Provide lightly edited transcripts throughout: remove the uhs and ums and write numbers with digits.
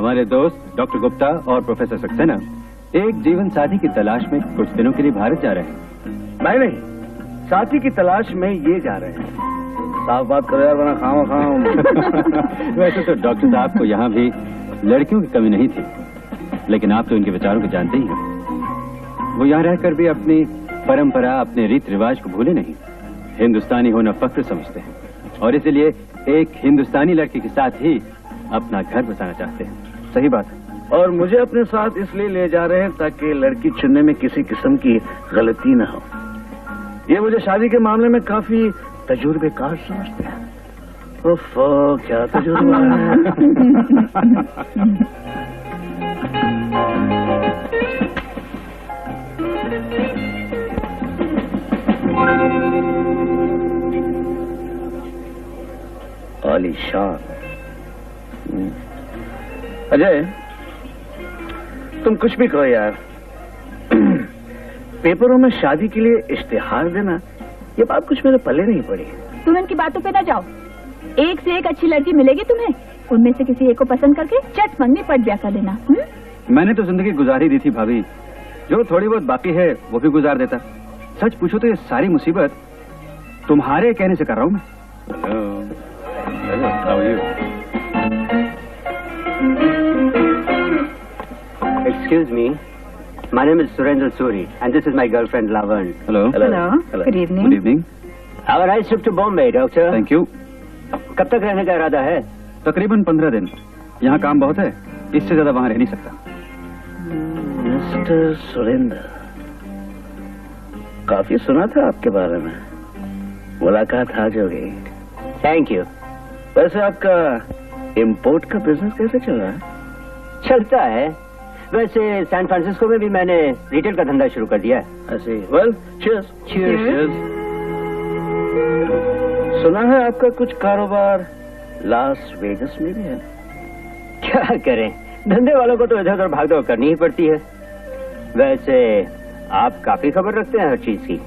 हमारे दोस्त डॉक्टर गुप्ता और प्रोफेसर सक्सेना एक जीवन साथी की तलाश में कुछ दिनों के लिए भारत जा रहे हैं। नहीं, साथी की तलाश में ये जा रहे हैं। साफ बात करो यार, वरना खाओ। वैसे तो डॉक्टर साहब को यहाँ भी लड़कियों की कमी नहीं थी, लेकिन आप तो इनके विचारों को जानते ही हैं। वो यहाँ रहकर भी अपनी परंपरा, अपने रीत रिवाज को भूले नहीं। हिंदुस्तानी होना फख्र समझते हैं और इसीलिए एक हिंदुस्तानी लड़की के साथ ही अपना घर बसाना चाहते हैं। सही बात है। और मुझे अपने साथ इसलिए ले जा रहे हैं ताकि लड़की चुनने में किसी किस्म की गलती न हो। ये मुझे शादी के मामले में काफी तजुर्बेकार समझते हैं। ओफो, क्या तजुर्बा है। आलीशान। अजय, तुम कुछ भी कहो यार, पेपरों में शादी के लिए इश्तिहार देना, ये बात कुछ मेरे पल्ले नहीं पड़ी। तुम इनकी बातों पे ना जाओ। एक से एक अच्छी लड़की मिलेगी तुम्हें, उनमें से किसी एक को पसंद करके चट मंगनी पट ब्याह कर देना। मैंने तो जिंदगी गुजार ही दी थी भाभी, जो थोड़ी बहुत बाकी है वो भी गुजार देता। सच पूछो तो ये सारी मुसीबत तुम्हारे कहने से कर रहा हूँ मैं। Excuse me, my name is Surendra Suri and this is my girlfriend Lavan. Hello. Hello. Good evening. Good evening. Our nice trip to Bombay, doctor. Thank you. कब तक रहने का इरादा है? तकरीबन 15 दिन। यहाँ काम बहुत है, इससे ज्यादा वहाँ रह नहीं सकता। मिस्टर सुरेंद्र, काफी सुना था आपके बारे में। मुलाकात आज हो गई। Thank you. वैसे आपका इंपोर्ट का बिजनेस कैसे चल रहा है? चलता है। वैसे सैन फ्रांसिस्को में भी मैंने रिटेल का धंधा शुरू कर दिया है। ऐसे वेल, चीयर्स। चीयर्स। सुना है आपका कुछ कारोबार लास वेगस में भी है। क्या करें, धंधे वालों को तो इधर उधर भागदौड़ करनी ही पड़ती है। वैसे आप काफी खबर रखते हैं हर चीज की।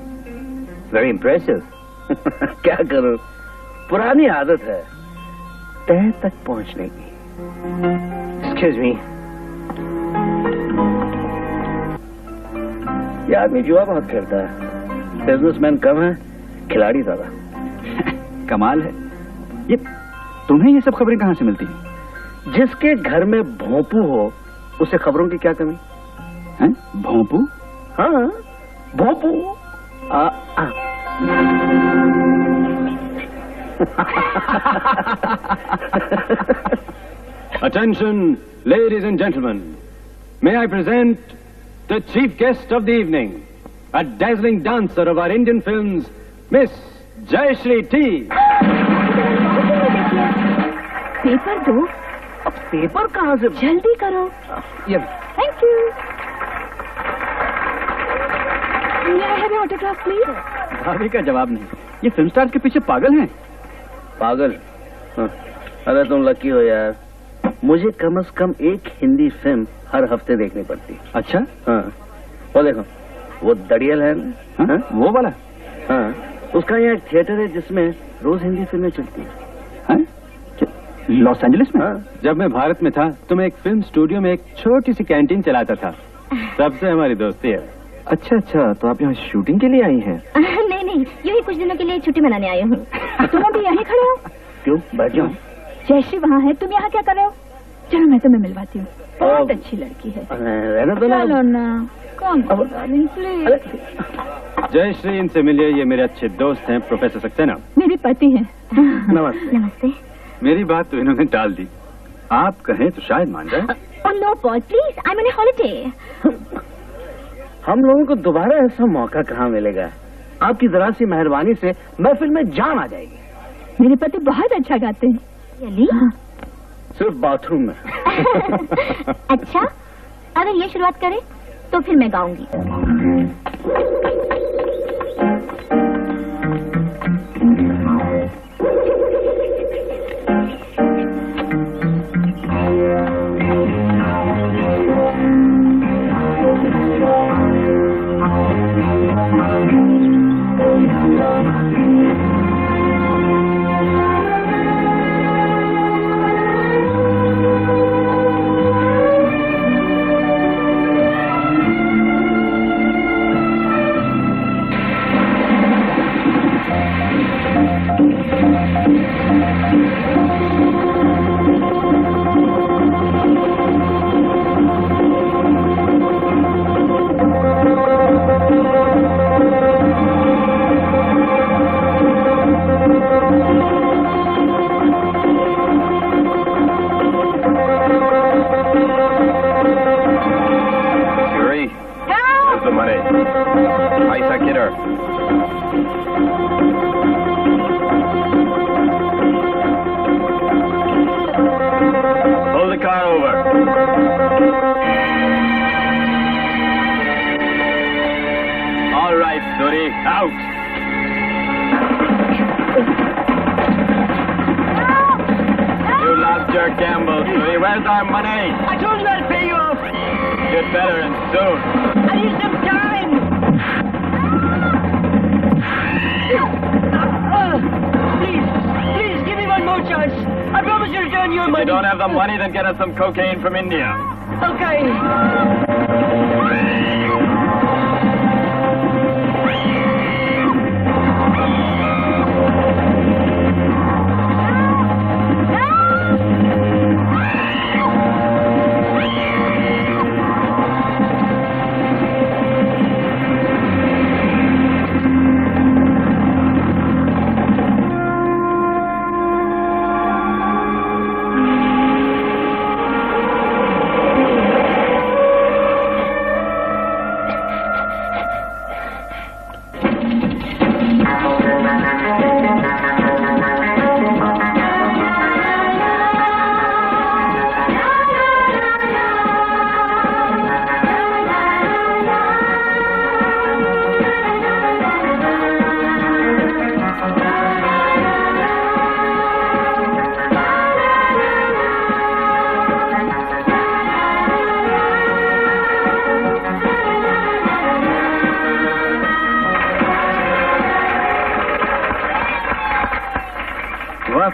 Very impressive. क्या करूं, पुरानी आदत है तह तक पहुंचने की। Excuse me. ये आदमी जुआ बहुत खेलता है। बिजनेसमैन कम है, खिलाड़ी ज्यादा। कमाल है। ये तुम्हें ये सब खबरें कहाँ से मिलती हैं? जिसके घर में भोंपू हो उसे खबरों की क्या कमी है? भोंपू? हाँ, भोंपू। Attention, ladies and gentlemen. May I present the chief guest of the evening, a dazzling dancer of our Indian films, Miss Jayashree T. Paper दो। अब पेपर कहाँ से? जल्दी करो। ये थैंक यू। Autograph please. भाभी का जवाब नहीं। ये फिल्म स्टार के पीछे पागल हैं। पागल? हाँ। अरे तुम लकी हो यार, मुझे कम से कम एक हिंदी फिल्म हर हफ्ते देखनी पड़ती। अच्छा? हाँ। वो देखो, वो दड़ियल है ना? हाँ? हाँ? वो वाला? हाँ, उसका यहाँ एक थिएटर है जिसमें रोज हिंदी फिल्में चलती हैं। हाँ? लॉस एंजलिस में? हाँ। जब मैं भारत में था तो मैं एक फिल्म स्टूडियो में एक छोटी सी कैंटीन चलाता था। तब से हमारी दोस्ती है। अच्छा अच्छा, तो आप यहाँ शूटिंग के लिए आई हैं? नहीं, यूँ ही कुछ दिनों के लिए छुट्टी मनाने आए हूँ। तुम अभी यहीं खड़े हो? क्यों, बैठ जाओ। जयश्री वहाँ है, तुम यहाँ क्या कर रहे हो? चलो मैं तुम्हें मिलवाती हूँ, बहुत अच्छी लड़की है। रहना दो ना। चलो ना, कौन प्लीज। जयश्री, इनसे मिलिए, ये मेरे अच्छे दोस्त हैं, प्रोफेसर सक्सेना। मेरे पति हैं। नमस्ते। नमस्ते। मेरी बात तो इन्होंने टाल दी, आप कहें तो शायद मान जाए। Oh no, Paul, please, I'm on a holiday. हम लोगों को दोबारा ऐसा मौका कहाँ मिलेगा? आपकी जरा सी मेहरबानी से महफिल में जान आ जाएगी। मेरे पति बहुत अच्छा गाते हैं। Really? सिर्फ बाथरूम में। अच्छा, अगर ये शुरुआत करें तो फिर मैं गाऊंगी। are over. All right, Suri, out. You lost your gamble, Suri. Where's our money? I told you I'd pay you off. Get better and soon. I need some time. Please, give me one more chance. I promise to return your If money. you don't have the money, then get us some cocaine from India. Okay.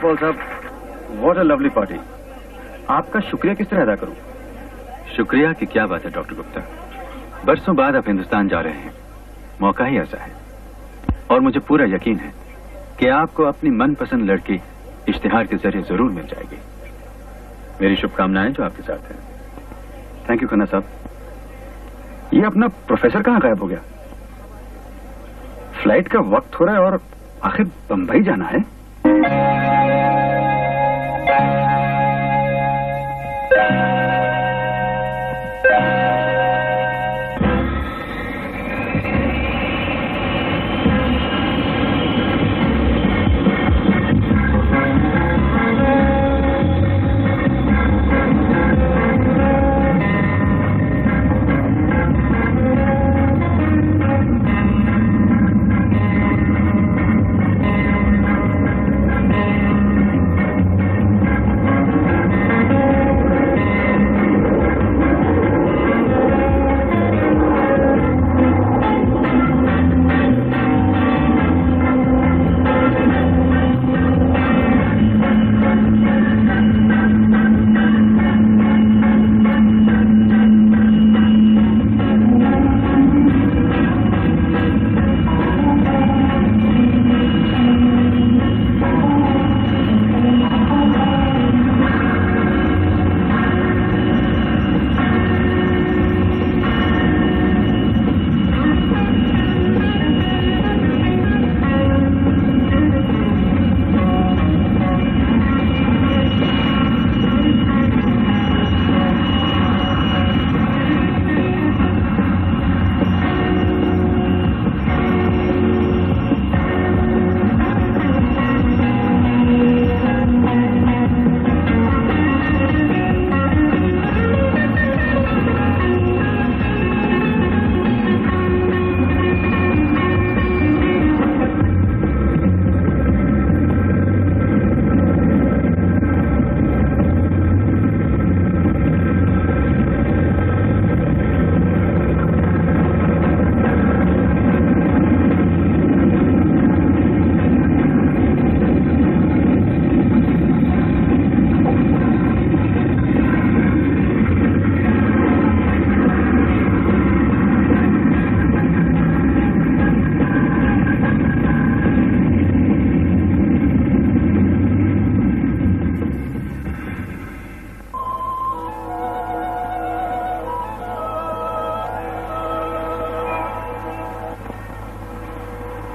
Paul साहब, what a lovely party. आपका शुक्रिया किस तरह अदा करूं? शुक्रिया की क्या बात है डॉक्टर गुप्ता, बरसों बाद आप हिंदुस्तान जा रहे हैं, मौका ही ऐसा है। और मुझे पूरा यकीन है कि आपको अपनी मनपसंद लड़की इश्तिहार के जरिए जरूर मिल जाएगी। मेरी शुभकामनाएं जो आपके साथ हैं। थैंक यू खन्ना साहब। ये अपना प्रोफेसर कहां गायब हो गया? फ्लाइट का वक्त हो रहा है और आखिर बंबई जाना है।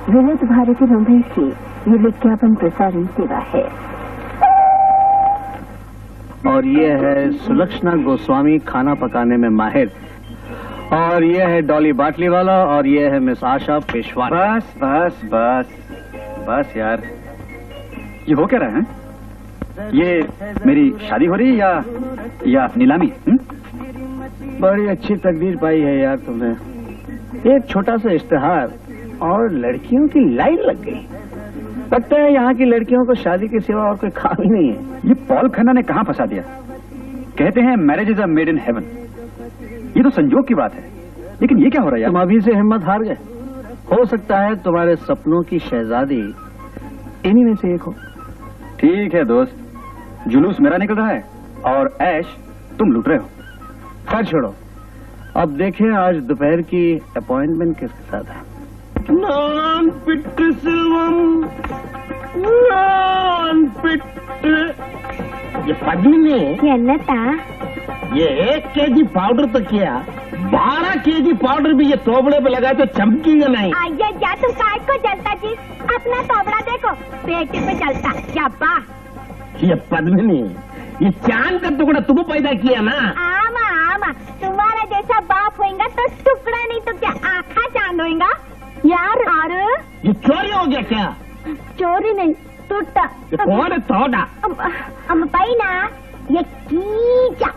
विविध भारती मुंबई की ये विज्ञापन प्रसारण सेवा है। और ये है सुलक्षणा गोस्वामी, खाना पकाने में माहिर। और ये है डॉली बाटलीवाला, और ये है मिस आशा पेशवा। बस बस बस बस यार, ये हो क्या रहा है? ये मेरी शादी हो रही है या नीलामी? बड़ी अच्छी तकदीर पाई है यार तुमने। एक छोटा सा इश्तेहार और लड़कियों की लाइन लग गई। लगता है यहाँ की लड़कियों को शादी के सिवा और कोई काम ही नहीं है। ये पॉल खन्ना ने कहाँ फंसा दिया? कहते हैं marriage is a made in heaven. ये तो संजोग की बात है, लेकिन ये क्या हो रहा है यार? तुम अभी से हिम्मत हार गए। हो सकता है तुम्हारे सपनों की शहजादी इन्हीं में से एक हो। ठीक है दोस्त, जुलूस मेरा निकल रहा है और ऐश तुम लूट रहे हो। खैर छोड़ो, अब देखें आज दोपहर की अपॉइंटमेंट किसके साथ है। नॉन पिट सिल्वम, नॉन पिट। ये पद्मिनी, ये 1 केजी पाउडर तो किया, 12 केजी पाउडर भी ये तोबड़े पे लगाए तो चमकेगा नहीं। आइए जा, तुम काय को जलता जी? अपना तोबड़ा देखो, पेट पे जलता। क्या बा? ये पद्मिनी, ये चांद का टुकड़ा तुम पैदा किया ना? आमा आमा, तुम्हारा जैसा बाप होएगा तो टुकड़ा नहीं तो क्या आखा चांद होएगा यार। अरे ये चोरी हो गया क्या? चोरी नहीं, टूटा। ये कौन है तोड़ा? पाई ना, ये कीचा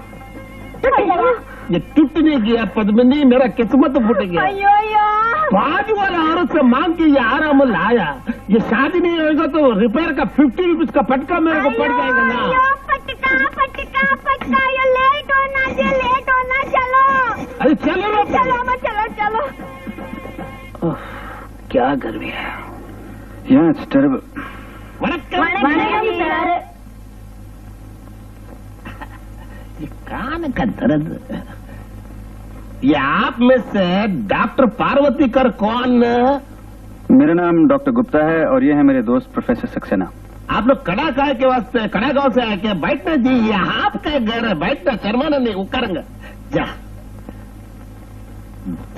टूट गया। ये टूटने गया पद्मिनी, मेरा किस्मत फूट गया। अयो यो, बाजू वाला औरत से मांग के ये आराम लाया। ये शादी नहीं होगा तो रिपेयर का 50 रुपीज का फटका मेरे को पड़ जाएगा ना। अयो, फटका फटका फटका, ये लेट होना जी, लेट होना। चलो अरे चलो ना, चलो चलो चलो। क्या गर्मी है। Yeah, it's terrible. ये कान का दर्द। ये आप में से डॉक्टर पार्वती कर कौन? मेरा नाम डॉक्टर गुप्ता है और ये है मेरे दोस्त प्रोफेसर सक्सेना। आप लोग कड़ा काय के वास्ते कड़ा गांव से आके बैठना जी, ये आपका घर है, बैठना शर्माना नहीं, वो करेंगे। जा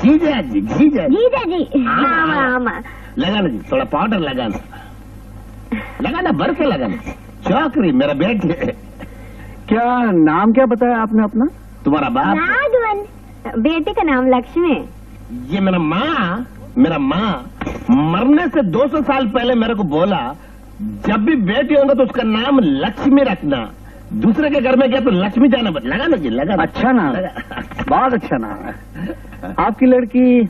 जीजा जी, जीजा जी, जीजा जी। आमा आमा, लगाना जी, थोड़ा पाउडर लगाना, लगाना भर के लगाना। चौकरी मेरा बेटे। क्या नाम क्या बताया आपने अपना? तुम्हारा बाप? नागवन। बेटे का नाम लक्ष्मी। ये मेरा माँ मरने से 200 साल पहले मेरे को बोला, जब भी बेटी होगा तो उसका नाम लक्ष्मी रखना। दूसरे के घर में गया तो लक्ष्मी जाना। लगाना जी, लगाना। अच्छा नाम, बहुत अच्छा नाम है। आपकी लड़की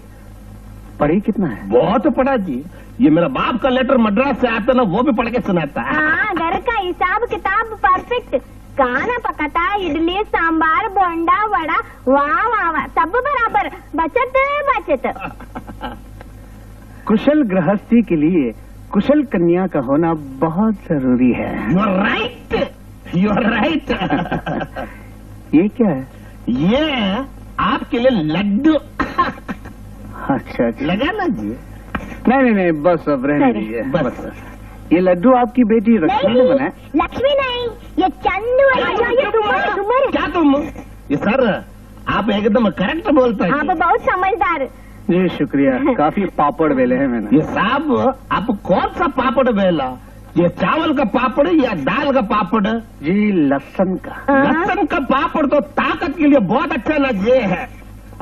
पढ़ी कितना है? बहुत पढ़ा जी। ये मेरा बाप का लेटर मद्रास से आता ना, वो भी पढ़ के सुनाता है। हाँ, घर का हिसाब किताब परफेक्ट। खाना पकाता, इडली सांबार बोंडा वड़ा, वाह वाह वाह, सब बराबर। बचत। कुशल गृहस्थी के लिए कुशल कन्या का होना बहुत जरूरी है। You are right. ये क्या है? ये आपके लिए लड्डू। अच्छा, लगाना जी। नहीं, बस अब रहने दीजिए, बस। ये लड्डू आपकी बेटी लक्ष्मी ने बनाया? लक्ष्मी नहीं, ये चंदू है। ये तुम्हारे। क्या तुम? ये सर, आप एकदम करेक्ट बोलते हैं। आप बहुत समझदार। जी शुक्रिया। काफी पापड़ बेले हैं मैंने। ये साहब, आप कौन सा पापड़ बेला? ये चावल का पापड़ या दाल का पापड़? जी लहसुन का। लहसुन का पापड़ तो ताकत के लिए बहुत अच्छा ना ये है।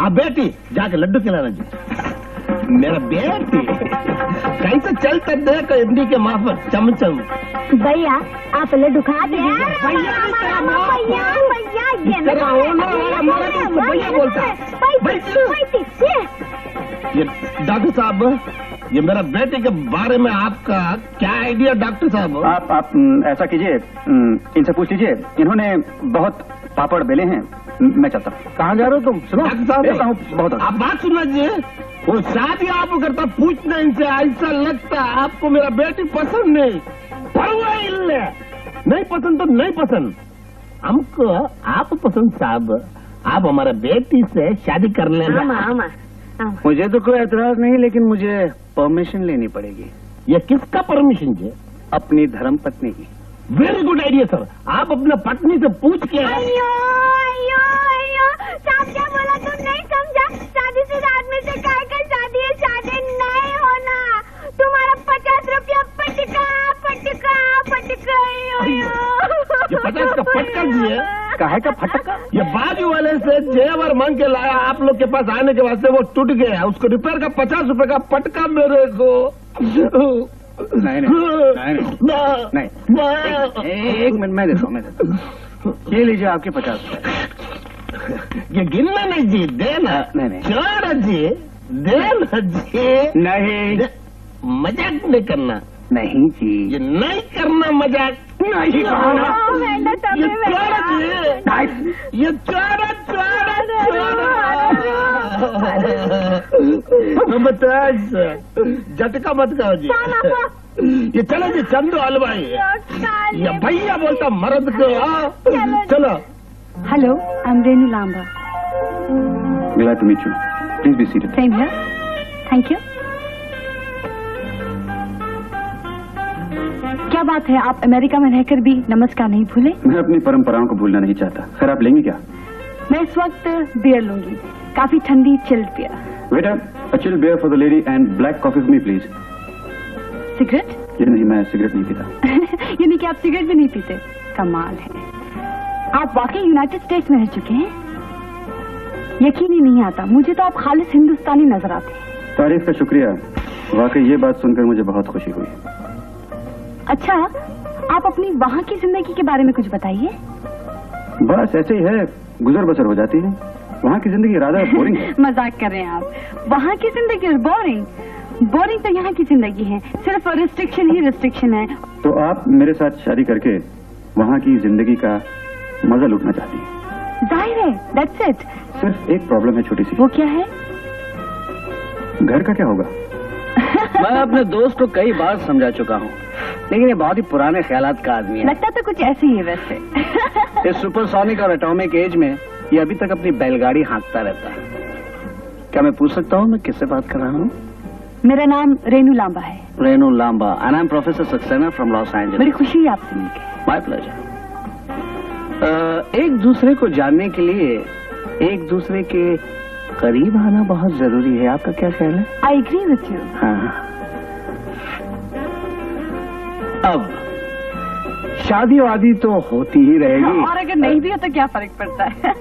आप बेटी जाके लड्डू खिलाना जी। मेरा बेटी कैसे चलता देखो, हिंदी के माफक चमचम। भैया आप लड्डू खा दीजिए। भैया बोलता है। ये डॉक्टर साहब, ये मेरा बेटे के बारे में आपका क्या आइडिया? डॉक्टर साहब आप ऐसा कीजिए, इनसे पूछ लीजिए, इन्होंने बहुत पापड़ बेले हैं। मैं चलता हूँ। कहाँ जा रहे हो तुम? सुनो डॉक्टर साहब, बहुत आप बात सुन लीजिए। वो शादी आप करता, पूछना इनसे, ऐसा लगता आपको मेरा बेटी पसंद नहीं। नहीं पसंद तो नहीं पसंद, हमको आप पसंद साहब। आप हमारा बेटी से शादी कर लेना। मुझे तो कोई एतराज नहीं, लेकिन मुझे परमिशन लेनी पड़ेगी। ये किसका परमिशन है? अपनी धर्म पत्नी की। Very good idea sir. आप अपना पत्नी से पूछ के। अयो साहब, क्या बोला तुम? नहीं समझा? शादी से आदमी से काय का शादी है? शादी नहीं होना। तुम्हारा 50 रुपया फटका। ये 50 का फटका जी है? काहे का फटका? ये बाजू वाले से जेवर मांग के लाया आप लोग के पास आने के वास्ते, वो टूट गया। उसको रिपेयर का 50 रुपए का फटका मेरे को। नहीं एक मिनट मैं देता हूँ ये लीजिए आपके 50 रुपए। ये गिनना नहीं जी, देना। नहीं छोड़ जी, देना जी। नहीं मजाक नहीं करना। नहीं जी, ये नहीं करना मजाक। नहीं करना। ये छोड़ जी, ये छोड़ बता झटका मत करो जी। ये चलो जी, चंदू हलवाई ये भैया बोलता मर्द को। चलो। Hello, I am Renu Lamba. Glad to meet you. Please be seated. Same here. Thank you. क्या बात है, आप अमेरिका में रहकर भी नमस्कार नहीं भूले? मैं अपनी परंपराओं को भूलना नहीं चाहता। खैर, आप लेंगी क्या? मैं इस वक्त बियर लूंगी, काफी ठंडी chilled beer. Waiter, a chill beer for the lady and black coffee for me, please. Cigarette? ये नहीं, मैं सिगरेट नहीं पीता। यानी कि आप सिगरेट भी नहीं पीते? कमाल है, आप वाकई यूनाइटेड स्टेट्स में रह चुके हैं। यकीन ही नहीं आता, मुझे तो आप खालिस हिंदुस्तानी नजर आते हैं। तारीफ का शुक्रिया, वाकई ये बात सुनकर मुझे बहुत खुशी हुई। अच्छा, आप अपनी वहाँ की जिंदगी के बारे में कुछ बताइए। बस ऐसे ही है, गुजर बसर हो जाती है। वहाँ की जिंदगी राधा बोरिंग है। मजाक कर रहे हैं आप। वहाँ की जिंदगी बोरिंग? बोरिंग तो यहाँ की जिंदगी है, सिर्फ रिस्ट्रिक्शन ही रिस्ट्रिक्शन है। तो आप मेरे साथ शादी करके वहाँ की जिंदगी का मजा लूटना चाहती हैं? जाहिर है, दैट्स इट। सिर्फ एक प्रॉब्लम है छोटी सी। वो क्या है? घर का क्या होगा? मैं अपने दोस्त को कई बार समझा चुका हूँ, लेकिन ये बहुत ही पुराने ख्यालात का आदमी है। लगता तो कुछ ऐसे ही है वैसे। इस सुपरसोनिक और एटॉमिक एज में ये अभी तक अपनी बैलगाड़ी हाँकता रहता है। क्या मैं पूछ सकता हूँ मैं किससे बात कर रहा हूँ? मेरा नाम रेनू लांबा है। Renu Lamba, and I am professor Saxena from Los Angeles. बड़ी खुशी है आपसे मिलकर। My pleasure. एक दूसरे को जानने के लिए एक दूसरे के करीब आना बहुत जरूरी है, आपका क्या ख्याल है? I agree with you. हाँ। अब शादी वादी तो होती ही रहेगी, और अगर नहीं भी हो तो क्या फर्क पड़ता है?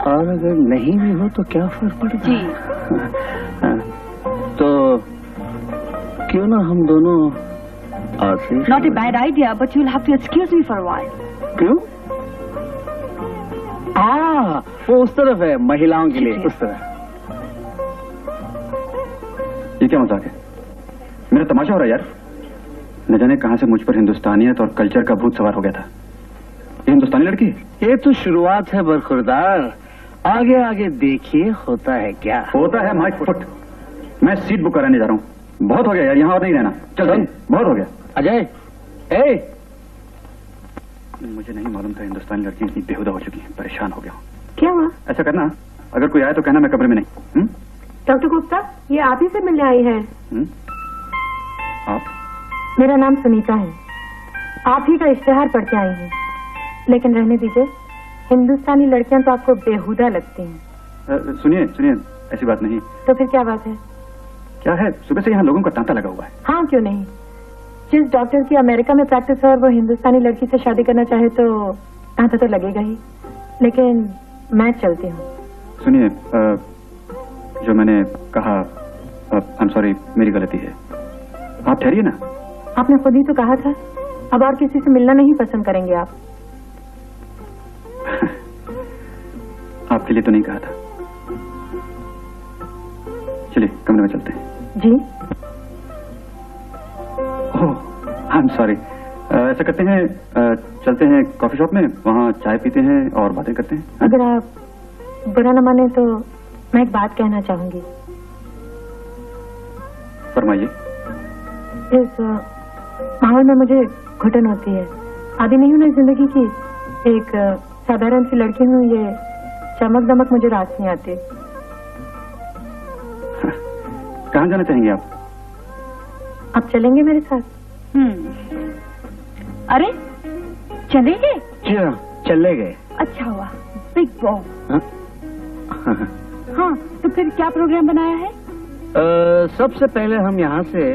और अगर नहीं भी हो तो क्या फर्क पड़ता है? हाँ। तो क्यों ना हम दोनों not a bad idea, but you will have to excuse me for a while. क्यों? वो उस तरफ है, महिलाओं के लिए उस तरफ। ये क्या मजाक है? मेरा तमाशा हो रहा है यार। न जाने कहां से मुझ पर हिंदुस्तानियत और कल्चर का भूत सवार हो गया था। ये हिंदुस्तानी लड़की है? ये तो शुरुआत है बरखुरदार, आगे आगे देखिए होता है क्या। होता है माय फुट। मैं सीट बुक कराने जा रहा हूँ। बहुत हो गया यार, यहाँ और नहीं रहना। चल, बहुत हो गया। अजय, ए मुझे नहीं मालूम था हिंदुस्तानी लड़की इतनी बेहुदा हो चुकी है। परेशान हो गया हूँ। क्या हुआ? ऐसा करना, अगर कोई आए तो कहना मैं कमरे में नहीं। डॉक्टर गुप्ता, ये आप ही से मिलने आई है। आप? मेरा नाम सुनीता है। आप ही का इश्तेहार पढ़ के आई हूँ। लेकिन रहने दीजिए, हिंदुस्तानी लड़कियां तो आपको बेहुदा लगती हैं। सुनिए सुनिए, ऐसी बात नहीं। तो फिर क्या बात है? क्या है, सुबह से यहाँ लोगों का तांता लगा हुआ है। हाँ, क्यों नहीं। जिस डॉक्टर की अमेरिका में प्रैक्टिस है और वो हिंदुस्तानी लड़की से शादी करना चाहे तो तांता तो लगेगा ही। लेकिन मैं चलती हूँ। सुनिए, जो मैंने कहा, आई एम सॉरी, मेरी गलती है। आप ठहरिए ना। आपने खुद ही तो कहा था अब और किसी से मिलना नहीं पसंद करेंगे आप। आपके लिए तो नहीं कहा था। चलिए कमरे में चलते हैं। जी? ओह, आई एम सॉरी। ऐसा करते हैं, चलते हैं कॉफी शॉप में, वहाँ चाय पीते हैं और बातें करते हैं। अगर आप बुरा न माने तो मैं एक बात कहना चाहूंगी। फरमाइए। इस माहौल में मुझे घुटन होती है। आदि नहीं हूँ ना जिंदगी की। एक साधारण सी लड़की हूँ, ये चमक दमक मुझे रास नहीं आती। कहाँ जाना चाहेंगे आप? आप चलेंगे मेरे साथ? अरे चलेंगे? जी हाँ, चले गए। अच्छा हुआ, बिग बॉस। हाँ, तो फिर क्या प्रोग्राम बनाया है? सबसे पहले हम यहाँ से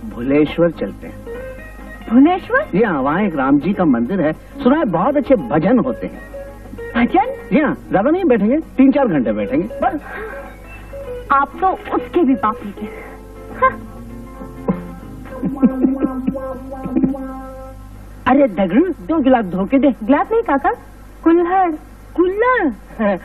भुलेश्वर चलते हैं। भुवनेश्वर? जी हाँ, वहाँ एक राम जी का मंदिर है, सुना है बहुत अच्छे भजन होते हैं। भजन? जी हाँ, ज्यादा नहीं बैठेंगे, 3-4 घंटे बैठेंगे बस। आप तो उसके भी पापी थे। हाँ। अरे दगड़ू 2 गिलास धो के दे। गिलास नहीं काका, कुल्हड़। कुल्हड़।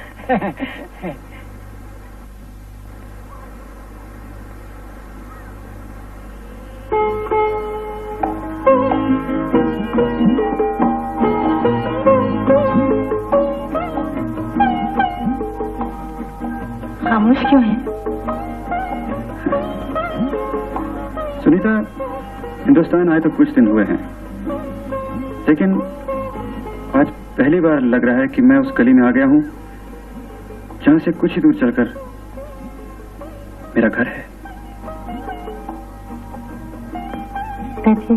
खामोश क्यों है? सुनीता, हिंदुस्तान आए तो कुछ दिन हुए हैं, लेकिन आज पहली बार लग रहा है कि मैं उस गली में आ गया हूं जहां से कुछ ही दूर चलकर मेरा घर है। बैठिए।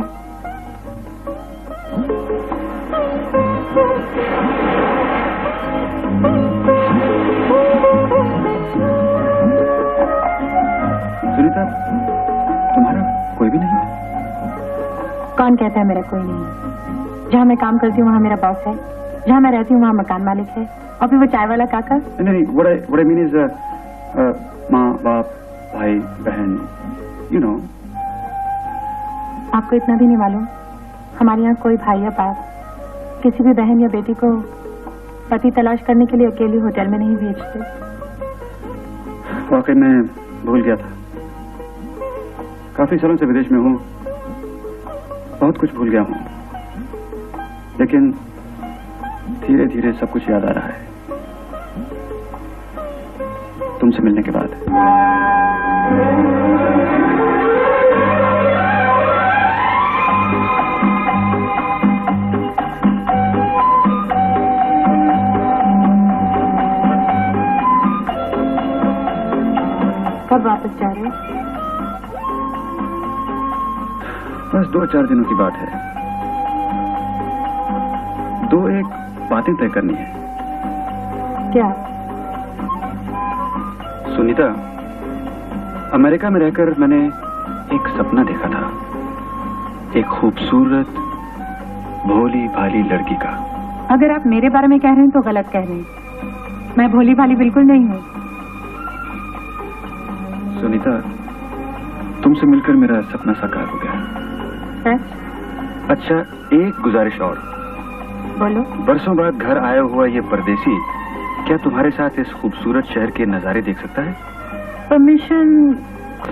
सुनीता, तुम्हारा कोई भी नहीं? कौन कहता है मेरा कोई नहीं? जहाँ मैं काम करती हूँ वहाँ मेरा बॉस है, जहाँ मैं रहती हूँ वहाँ मकान मालिक है, और फिर वो चाय वाला काका। नहीं, what I mean is माँ बाप भाई बहन, you know। आपको इतना भी नहीं मालूम, हमारे यहाँ कोई भाई या बाप किसी भी बहन या बेटी को पति तलाश करने के लिए अकेली होटल में नहीं भेजते। वाकई मैं भूल गया था, काफी सालों से विदेश में हूँ, बहुत कुछ भूल गया हूँ, लेकिन धीरे धीरे सब कुछ याद आ रहा है तुमसे मिलने के बाद। कब वापस जा रहे हो? बस 2-4 दिनों की बात है। 2-1 बातें तय करनी है। क्या? सुनीता, अमेरिका में रहकर मैंने एक सपना देखा था, एक खूबसूरत भोली भाली लड़की का। अगर आप मेरे बारे में कह रहे हैं तो गलत कह रहे हैं। मैं भोली भाली बिल्कुल नहीं हूँ। सुनीता, तुमसे मिलकर मेरा सपना साकार हो गया। सच? अच्छा, एक गुजारिश और। बोलो। बरसों बाद घर आया हुआ ये परदेसी क्या तुम्हारे साथ इस खूबसूरत शहर के नजारे देख सकता है? परमिशन?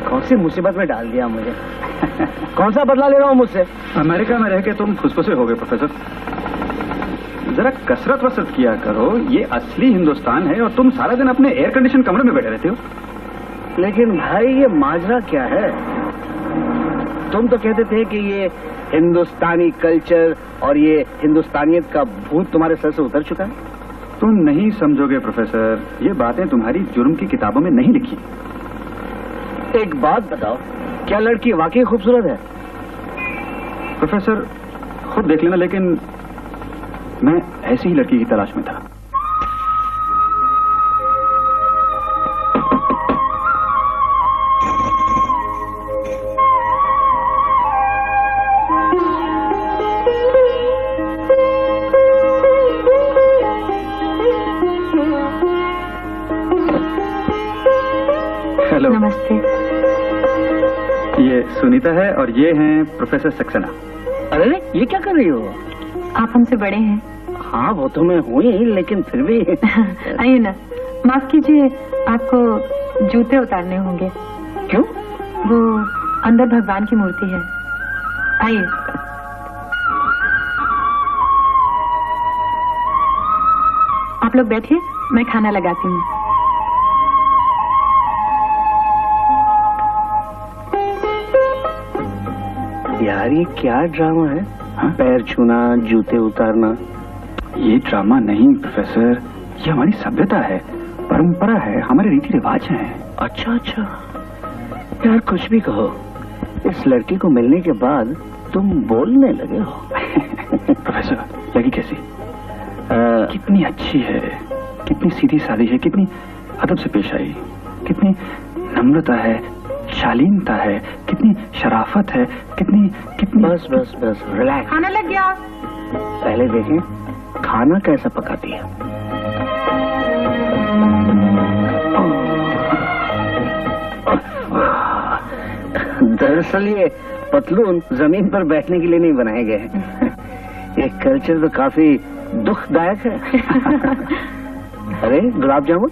कौन सी मुसीबत में डाल दिया मुझे? कौन सा बदला ले रहा हूँ मुझसे? अमेरिका में रह के तुम फुसफुसे हो गए प्रोफेसर। जरा कसरत वसरत किया करो, ये असली हिंदुस्तान है और तुम सारा दिन अपने एयर कंडीशन कमरे में बैठे रहते हो। लेकिन भाई ये माजरा क्या है? तुम तो कहते थे कि ये हिंदुस्तानी कल्चर और ये हिंदुस्तानियत का भूत तुम्हारे सर से उतर चुका है। तुम नहीं समझोगे प्रोफेसर, ये बातें तुम्हारी जुर्म की किताबों में नहीं लिखी। एक बात बताओ, क्या लड़की वाकई खूबसूरत है? प्रोफेसर खुद देख लेना, लेकिन मैं ऐसी ही लड़की की तलाश में था। हेलो। नमस्ते। ये सुनीता है और ये हैं प्रोफेसर सक्सेना। अरे ये क्या कर रही हो? आप हमसे बड़े हैं। हाँ वो तो मैं हूँ ही, लेकिन फिर भी। आइए ना, माफ कीजिए, आपको जूते उतारने होंगे। क्यों? वो अंदर भगवान की मूर्ति है। आइए। आप लोग बैठिए, मैं खाना लगाती हूँ। यार ये क्या ड्रामा है? हाँ? पैर छूना, जूते उतारना। ये ड्रामा नहीं प्रोफेसर, ये हमारी सभ्यता है, परंपरा है, हमारे रीति रिवाज हैं। अच्छा अच्छा, यार कुछ भी कहो, इस लड़की को मिलने के बाद तुम बोलने लगे हो। प्रोफेसर लगी कैसी? कितनी अच्छी है, कितनी सीधी सादी है, कितनी अदब से पेश आई, कितनी नम्रता है, शालीनता है, कितनी शराफत है, कितनी कितनी। बस बस बस रिलैक्स। खाना लग गया। पहले देखें खाना कैसा पकाती है। दरअसल ये पतलून जमीन पर बैठने के लिए नहीं बनाए गए हैं। ये कल्चर तो काफी दुखदायक है। अरे गुलाब जामुन,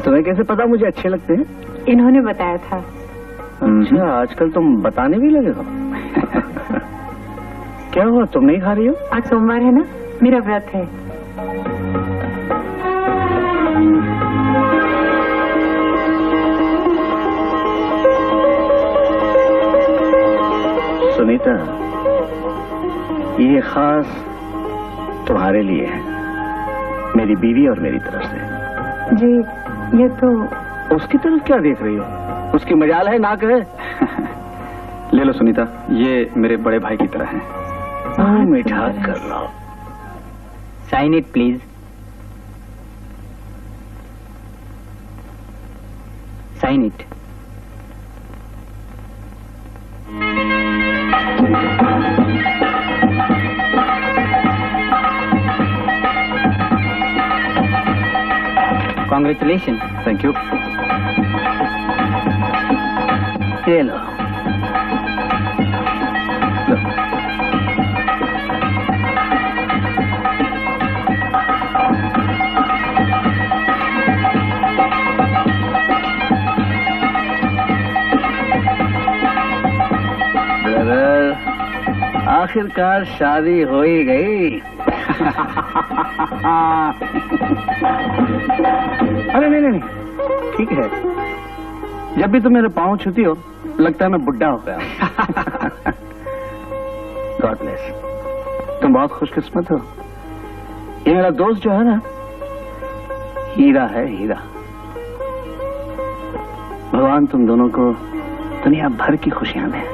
तुम्हें कैसे पता मुझे अच्छे लगते हैं? इन्होंने बताया था। अच्छा, आजकल तुम बताने भी लगे हो। क्या हुआ, तुम नहीं खा रही हो? आज सोमवार है ना, मेरा व्रत है। सुनीता, ये खास तुम्हारे लिए है, मेरी बीवी और मेरी तरफ से। जी, ये तो उसकी तरफ क्या देख रही हो? उसकी मजाल है ना कहे। ले लो सुनीता, ये मेरे बड़े भाई की तरह हैं। मीठा कर लो। Sign it please. Sign it. Congratulations. Thank you. ये लो। ब्रदर, आखिरकार शादी हो ही गई। अरे नहीं नहीं, ठीक है। जब भी तुम मेरे पाँव छूती हो लगता है मैं बुढ़ा हो गया। गॉड ब्लेस, तुम बहुत खुशकिस्मत हो। ये मेरा दोस्त जो है ना, हीरा है, हीरा। भगवान तुम दोनों को दुनिया भर की खुशियां दे।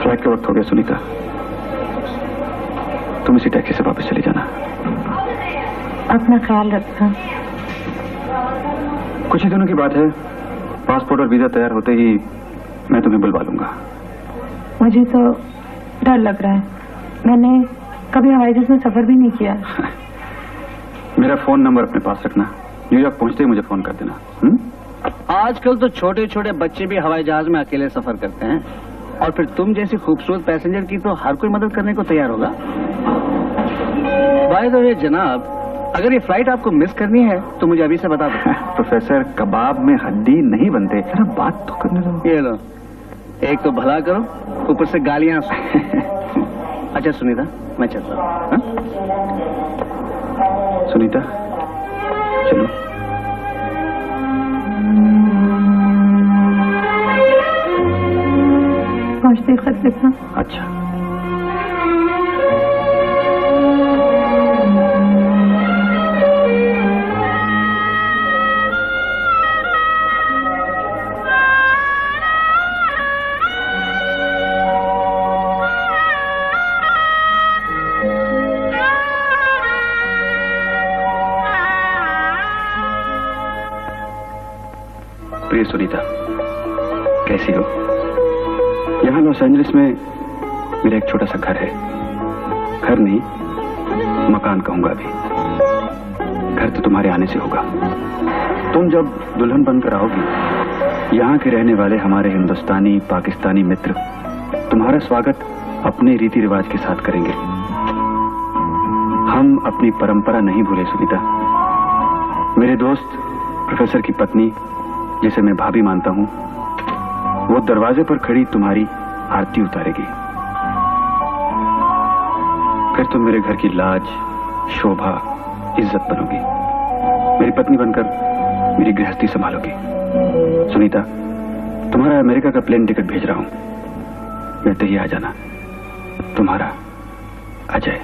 फ्लाइट का वक्त हो गया सुनीता, तुम इसी टैक्सी से वापस चली जाना। अपना ख्याल रखना। कुछ ही दिनों की बात है, पासपोर्ट और वीजा तैयार होते ही मैं तुम्हें बुलवा लूंगा। मुझे तो डर लग रहा है, मैंने कभी हवाई जहाज में सफर भी नहीं किया। मेरा फोन नंबर अपने पास रखना, न्यूयॉर्क पहुंचते ही मुझे फोन कर देना। आजकल तो छोटे छोटे बच्चे भी हवाई जहाज में अकेले सफर करते हैं, और फिर तुम जैसी खूबसूरत पैसेंजर की तो हर कोई मदद करने को तैयार होगा। बाय द वे जनाब, अगर ये फ्लाइट आपको मिस करनी है तो मुझे अभी से बता दो। प्रोफेसर, कबाब में हड्डी नहीं बनते, जरा बात तो करने दो। ये लो, एक तो भला करो, ऊपर से गालियां। अच्छा सुनीता, मैं चलता हूँ। सुनीता चलो। पहुंचते खत लिखना। अच्छा। प्रिय सुनीता, कैसी हो? यहाँ लॉस एंजलिस में मेरा एक छोटा सा घर है। घर नहीं, मकान कहूंगा अभी। घर तो तुम्हारे आने से होगा। तुम जब दुल्हन बनकर आओगी, यहाँ के रहने वाले हमारे हिंदुस्तानी पाकिस्तानी मित्र तुम्हारा स्वागत अपने रीति रिवाज के साथ करेंगे। हम अपनी परंपरा नहीं भूले सुनीता। मेरे दोस्त प्रोफेसर की पत्नी, जिसे मैं भाभी मानता हूँ, वो दरवाजे पर खड़ी तुम्हारी आरती उतारेगी। फिर तुम मेरे घर की लाज, शोभा, इज्जत बनोगी। मेरी पत्नी बनकर मेरी गृहस्थी संभालोगी। सुनीता, तुम्हारा अमेरिका का प्लेन टिकट भेज रहा हूं, मिलते ही आ जाना। तुम्हारा Ajay.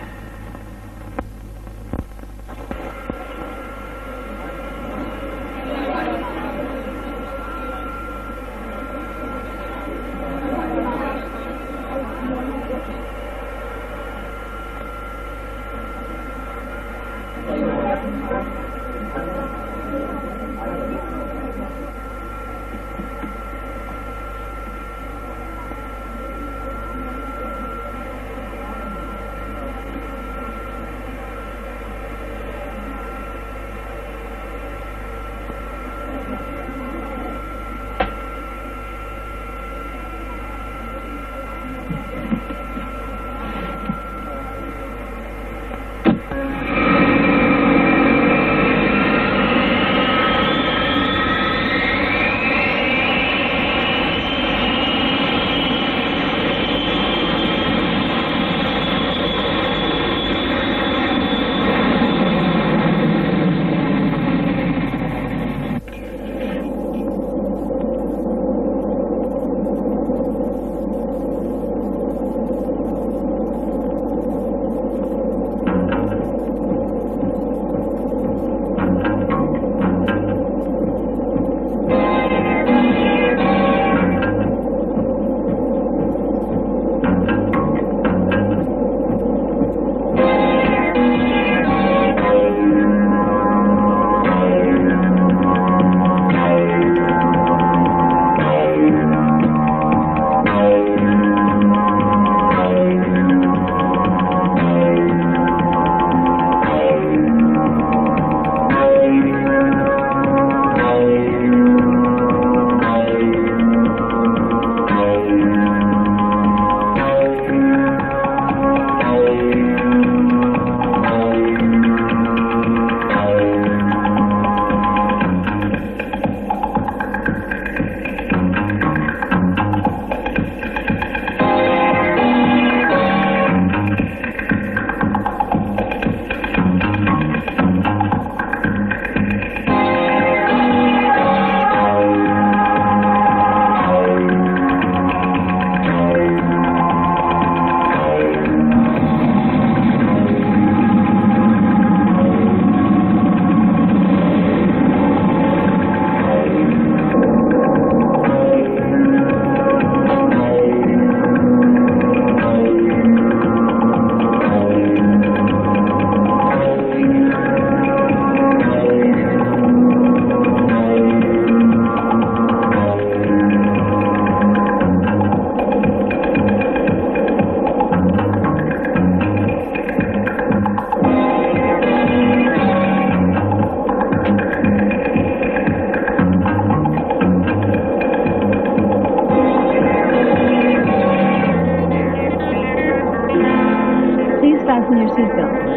seatbelt.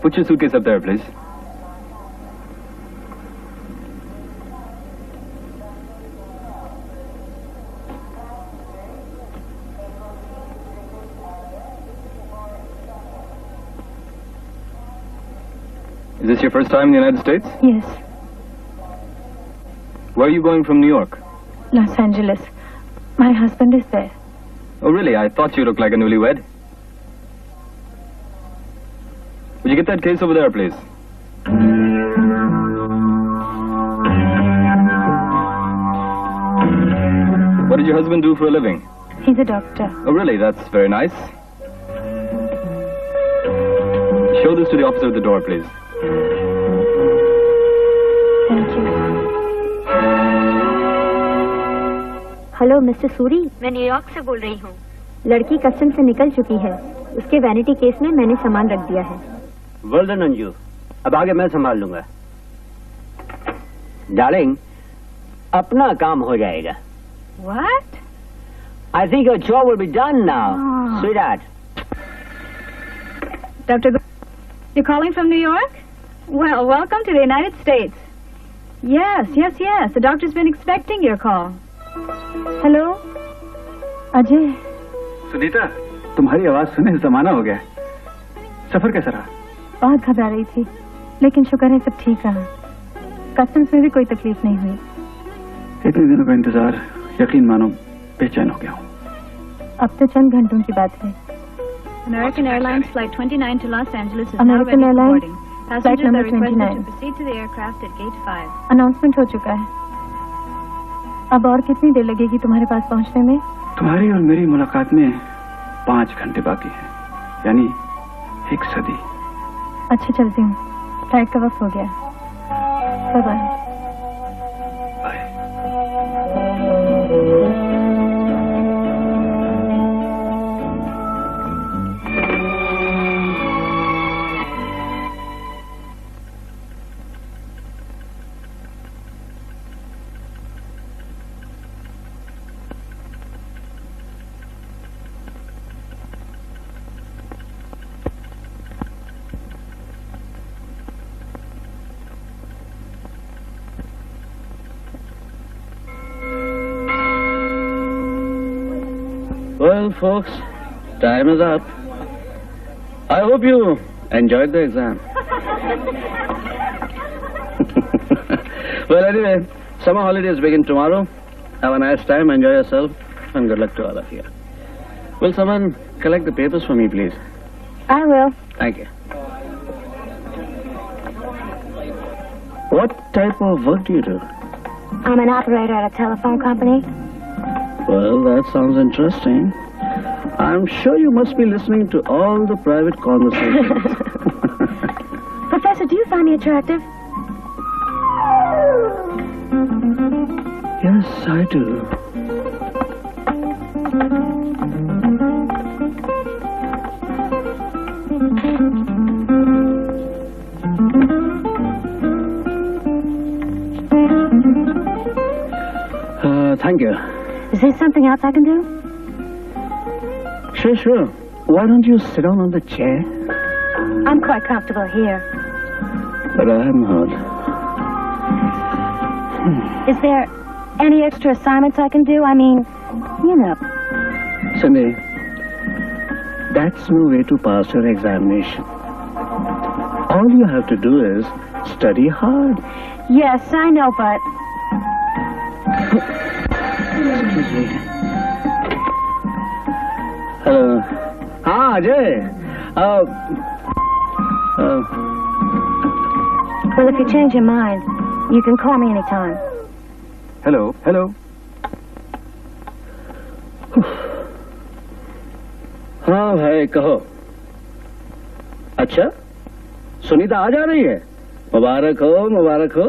Put your suitcase up there, please. Is this your first time in the United States? Yes, Where are you going from New York? Los Angeles. My husband is there. Oh, really? I thought you looked like a newlywed. Would you get that case over there, please? What did your husband do for a living? He's a doctor. Oh, really? That's very nice. Show this to the officer at the door, please. Thank you. Hello mister Suri, मैं New York से बोल रही हूँ। लड़की custom से निकल चुकी है। उसके वैनिटी केस में मैंने सामान रख दिया है। वेल डन अंजू, अब आगे मैं संभाल लूंगा। डार्लिंग, अपना काम हो जाएगा। What? I think your job will be done now, sweetheart. Dr. You're calling from New York? Well, welcome to the United States. Yes. The doctor's been expecting your call. Hello? Ajay. Sunita, तुम्हारी आवाज सुने जमाना हो गया। सफर कैसा रहा? बहुत घबरा रही थी, लेकिन शुक्र है सब ठीक रहा। कस्टम्स में भी कोई तकलीफ नहीं हुई। इतने दिनों का इंतजार, यकीन मानो बेचैन हो गया हूँ। अब तो चंद घंटों की बात है। American Airlines Flight 29 to Los Angeles is now American ready for Airlines boarding. Flight Passengers number are requested 29. to proceed to the aircraft at Gate 5. Announcement हो चुका है। अब और कितनी देर लगेगी तुम्हारे पास पहुंचने में? तुम्हारी और मेरी मुलाकात में 5 घंटे बाकी है, यानी 1 सदी। अच्छा, चलती हूँ, फ्लाइट का वक्त हो गया। Bye bye. Well, folks, time is up. I hope you enjoyed the exam. Well, anyway, summer holidays begin tomorrow. Have a nice time, enjoy yourself, and good luck to all of you. Will someone collect the papers for me, please? I will. Thank you. What type of work do you do? I'm an operator at a telephone company. Well, that sounds interesting. I'm sure you must be listening to all the private conversations. Professor, do you find me attractive? Yes, I do. Thank you. Is there something else I can do? Sure. Why don't you sit down on the chair? I'm quite comfortable here. But I'm not. Is there any extra assignments I can do? I mean, you know. Cindy, that's no way to pass your examination. All you have to do is study hard. Yes, I know, but hello, हाँ Ajay. well, if you change your mind, you can call me anytime. Hello hello. हाँ भाई कहो। अच्छा, सुनीता आ जा रही है? मुबारक हो, मुबारक हो।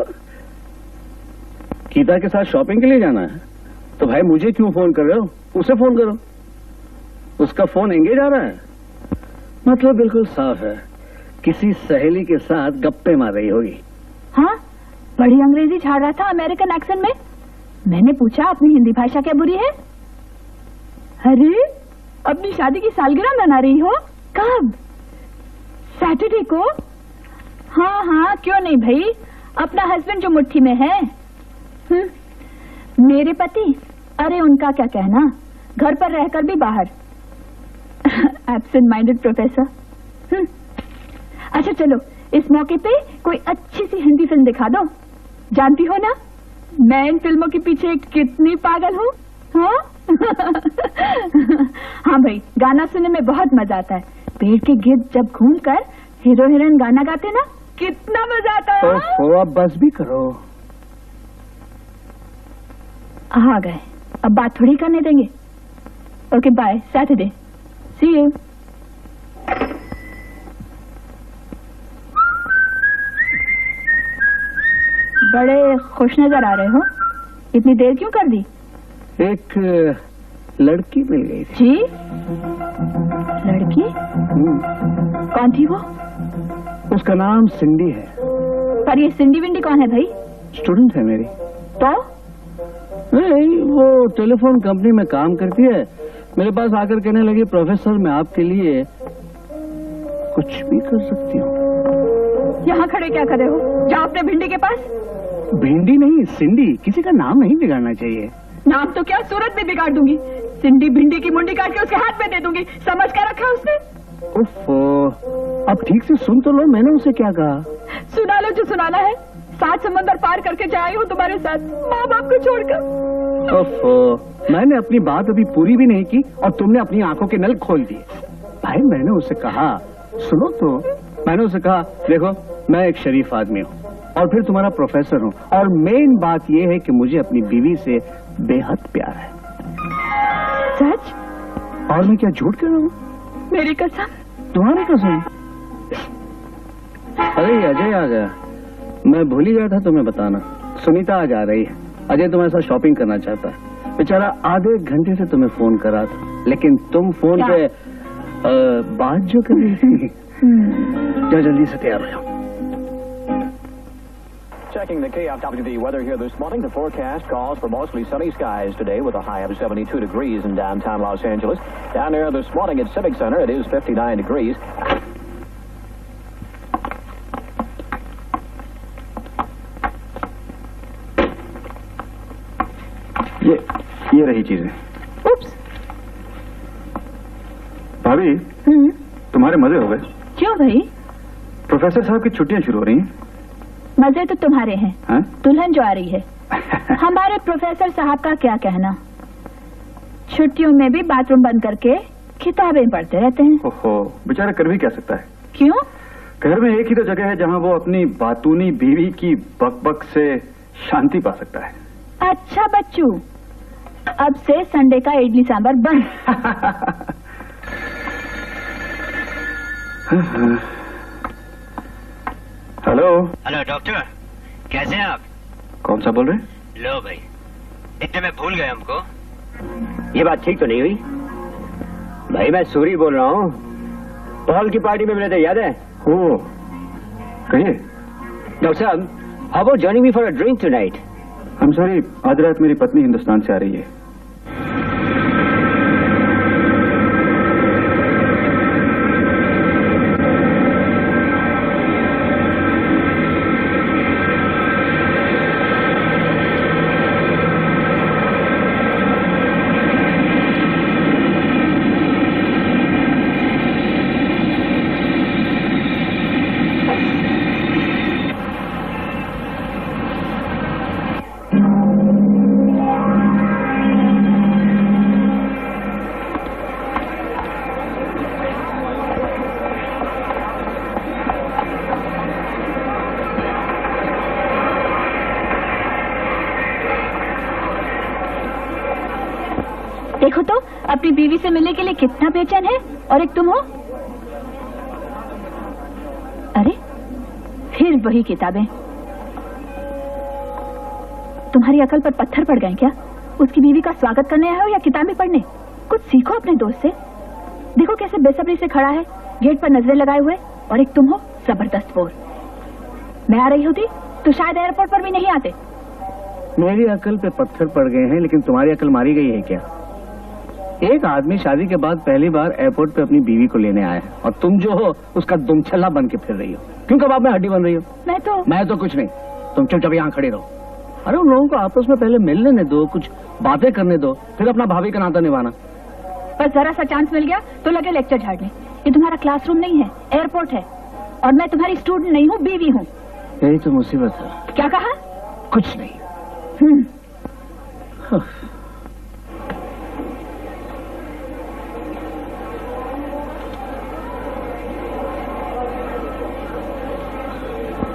गीता के साथ शॉपिंग के लिए जाना है? तो भाई मुझे क्यों फोन कर रहे हो? उसे फोन करो। उसका फोन एंगेज आ रहा है। मतलब बिल्कुल साफ है, किसी सहेली के साथ गप्पे मार रही होगी। हाँ, बड़ी अंग्रेजी झाड़ रहा था अमेरिकन एक्सेंट में। मैंने पूछा अपनी हिंदी भाषा क्या बुरी है? अरे, अपनी शादी की सालगिरह मना रही हो? कब? सैटरडे को? हाँ हाँ, क्यों नहीं भाई, अपना हस्बैंड जो मुट्ठी में है। मेरे पति, अरे उनका क्या कहना, घर पर रहकर भी बाहर। Absent minded professor. अच्छा चलो, इस मौके पे कोई अच्छी सी हिंदी फिल्म दिखा दो। जानती हो ना, मैं इन फिल्मों के पीछे कितनी पागल हूँ। हाँ? हाँ भाई, गाना सुनने में बहुत मजा आता है। पेड़ के गिर्द जब घूमकर हीरो हीरोइन गाना गाते ना, कितना मजा आता है। तो अब बस भी करो। आ गए, अब बात थोड़ी करने देंगे। Okay bye, Saturday see you. बड़े खुश नजर आ रहे हो, इतनी देर क्यों कर दी? एक लड़की मिल गई थी। जी? लड़की? कौन थी वो? उसका नाम सिंडी है। पर ये सिंडी विंडी कौन है भाई? स्टूडेंट है मेरी। तो? नहीं, वो टेलीफोन कंपनी में काम करती है। मेरे पास आकर कहने लगी, प्रोफेसर मैं आपके लिए कुछ भी कर सकती हूँ। यहाँ खड़े क्या कर रहे हो? जाओ अपने भिंडी के पास। भिंडी नहीं, सिंडी। किसी का नाम नहीं बिगाड़ना चाहिए। नाम तो क्या, सूरत में बिगाड़ दूंगी। सिंडी भिंडी की मुंडी काट के उसके हाथ में दे दूंगी। समझ क्या रखा उसने? उफ़, अब ठीक से सुन तो लो, मैंने उसे क्या कहा। सुना लो जो सुनाना है। 7 समंदर पार करके जाई हूँ तुम्हारे साथ, माँ बाप को छोड़कर। उफ़, मैंने अपनी बात अभी पूरी भी नहीं की और तुमने अपनी आंखों के नल खोल दिए। भाई मैंने उसे कहा, सुनो तो, मैंने उसे कहा देखो मैं एक शरीफ आदमी हूँ और फिर तुम्हारा प्रोफेसर हूँ, और मेन बात यह है कि मुझे अपनी बीवी से बेहद प्यार है। सच? और मैं क्या झूठ कह रहा हूँ? मेरी कसम। तुम्हारी कसम? अरे अजय आ गया, मैं भूल ही गया था तुम्हें बताना। सुनीता आज आ रही है। अजय तुम्हारे साथ शॉपिंग करना चाहता है। बेचारा आधे घंटे से तुम्हें फोन कर रहा था, लेकिन तुम फोन पे बात जो कर रही थी। जाओ जल्दी से तैयार हो जाओ। Checking the KFWD weather here this morning. The forecast calls for mostly sunny skies today with a high of 72 degrees in downtown Los Angeles. Down there this morning at Civic Center, it is 59 degrees. ये रही चीजें। उप्स। भाभी, तुम्हारे मजे हो गए। क्यों भाई? प्रोफेसर साहब की छुट्टियां शुरू हो रही हैं। मजे तो तुम्हारे हैं। हाँ? दुल्हन जो आ रही है। हमारे प्रोफेसर साहब का क्या कहना, छुट्टियों में भी बाथरूम बंद करके किताबें पढ़ते रहते हैं। ओहो, बेचारा कर भी क्या सकता है। क्यों? घर में एक ही तो जगह है जहां वो अपनी बातूनी बीवी की बकबक से शांति पा सकता है। अच्छा बच्चू, अब से संडे का इडली सांभर बंद। हेलो। हेलो डॉक्टर, कैसे हैं आप? कौन सा बोल रहे? लो भाई, इतने में भूल गए हमको। ये बात ठीक तो नहीं हुई भाई? मैं सूरी बोल रहा हूँ। पॉल की पार्टी में मिले थे, याद है? ओ, कहिए। डॉक्टर साहब, how about joining me for a drink tonight? I'm sorry, आज रात मेरी पत्नी हिंदुस्तान से आ रही है। अपनी बीवी से मिलने के लिए कितना बेचैन है, और एक तुम हो। अरे फिर वही किताबें। तुम्हारी अकल पर पत्थर पड़ गए क्या? उसकी बीवी का स्वागत करने आए हो या किताबें पढ़ने? कुछ सीखो अपने दोस्त से। देखो कैसे बेसब्री से खड़ा है, गेट पर नजरें लगाए हुए, और एक तुम हो जबरदस्त बोर। मैं आ रही होती तो शायद एयरपोर्ट पर भी नहीं आते। मेरी अकल पे पत्थर पड़ गए हैं, लेकिन तुम्हारी अकल मारी गई है क्या? एक आदमी शादी के बाद पहली बार एयरपोर्ट पे अपनी बीवी को लेने आया है, और तुम जो हो उसका दुमछल्ला बन के फिर रही हो। क्यों कबाब में हड्डी बन रही हो? मैं तो कुछ नहीं, तुम चुपचाप यहाँ खड़ी रहो। अरे उन लोगों को आपस में पहले मिल लेने दो, कुछ बातें करने दो, फिर अपना भाभी का नाता निभाना। बस जरा सा चांस मिल गया तो लगे लेक्चर झाड़ने। ये तुम्हारा क्लासरूम नहीं है, एयरपोर्ट है, और मैं तुम्हारी स्टूडेंट नहीं हूँ, बीवी हूँ। यही तो मुसीबत है। क्या कहा? कुछ नहीं।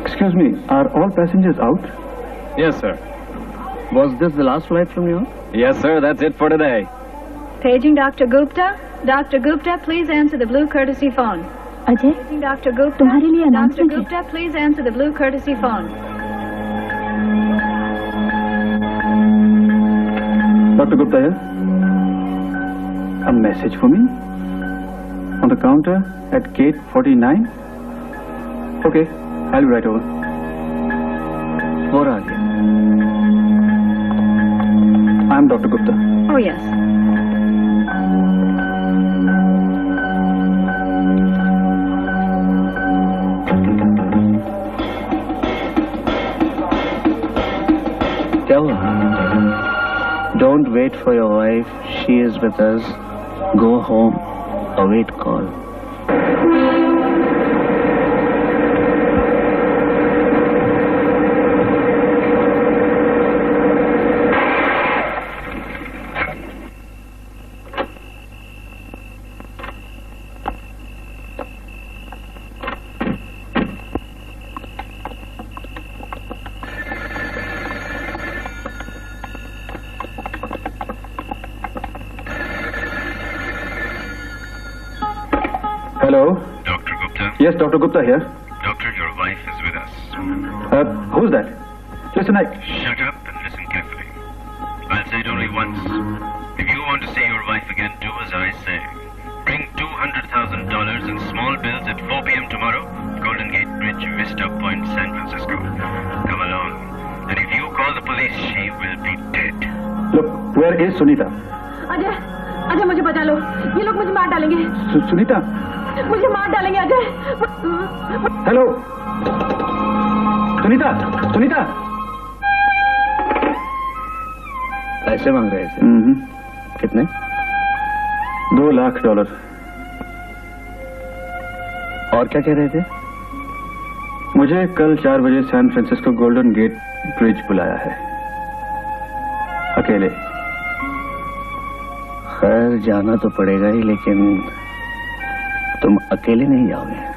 Excuse me, are all passengers out? Yes, sir. Was this the last flight from you? Yes, sir. That's it for today. Paging Dr. Gupta. Dr. Gupta, please answer the blue courtesy phone. Ajay, Paging Dr. Gupta. तुम्हारे लिए Dr. announcement है। Gupta, please answer the blue courtesy phone. Dr. Gupta here. A message for me? On the counter at gate 49? Okay, I'll be right over. और आ गया। I'm Dr. Gupta. Oh, yes. क्या हुआ? Don't wait for your wife. She is with us. Go home. Await call. Hello? Dr. Gupta? Yes, Dr. Gupta here. Doctor, your wife is with us. Who's that? Listen, Shut up and listen carefully. I'll say it only once. If you want to see your wife again, do as I say. Bring $200,000 in small bills at 4 p.m. tomorrow, Golden Gate Bridge, Vista Point, San Francisco. Come along. And if you call the police, she will be dead. Look, where is Sunita? Ajay, Ajay मुझे बचा लो, ये लोग मुझे मार डालेंगे। Sunita? मुझे मार डालेंगे अजय। हेलो सुनीता, सुनीता। पैसे मांग रहे थे। कितने? $2 लाख। और क्या कह रहे थे? मुझे कल 4 बजे San Francisco Golden Gate Bridge बुलाया है, अकेले। खैर जाना तो पड़ेगा ही, लेकिन तुम अकेले नहीं जाओगे।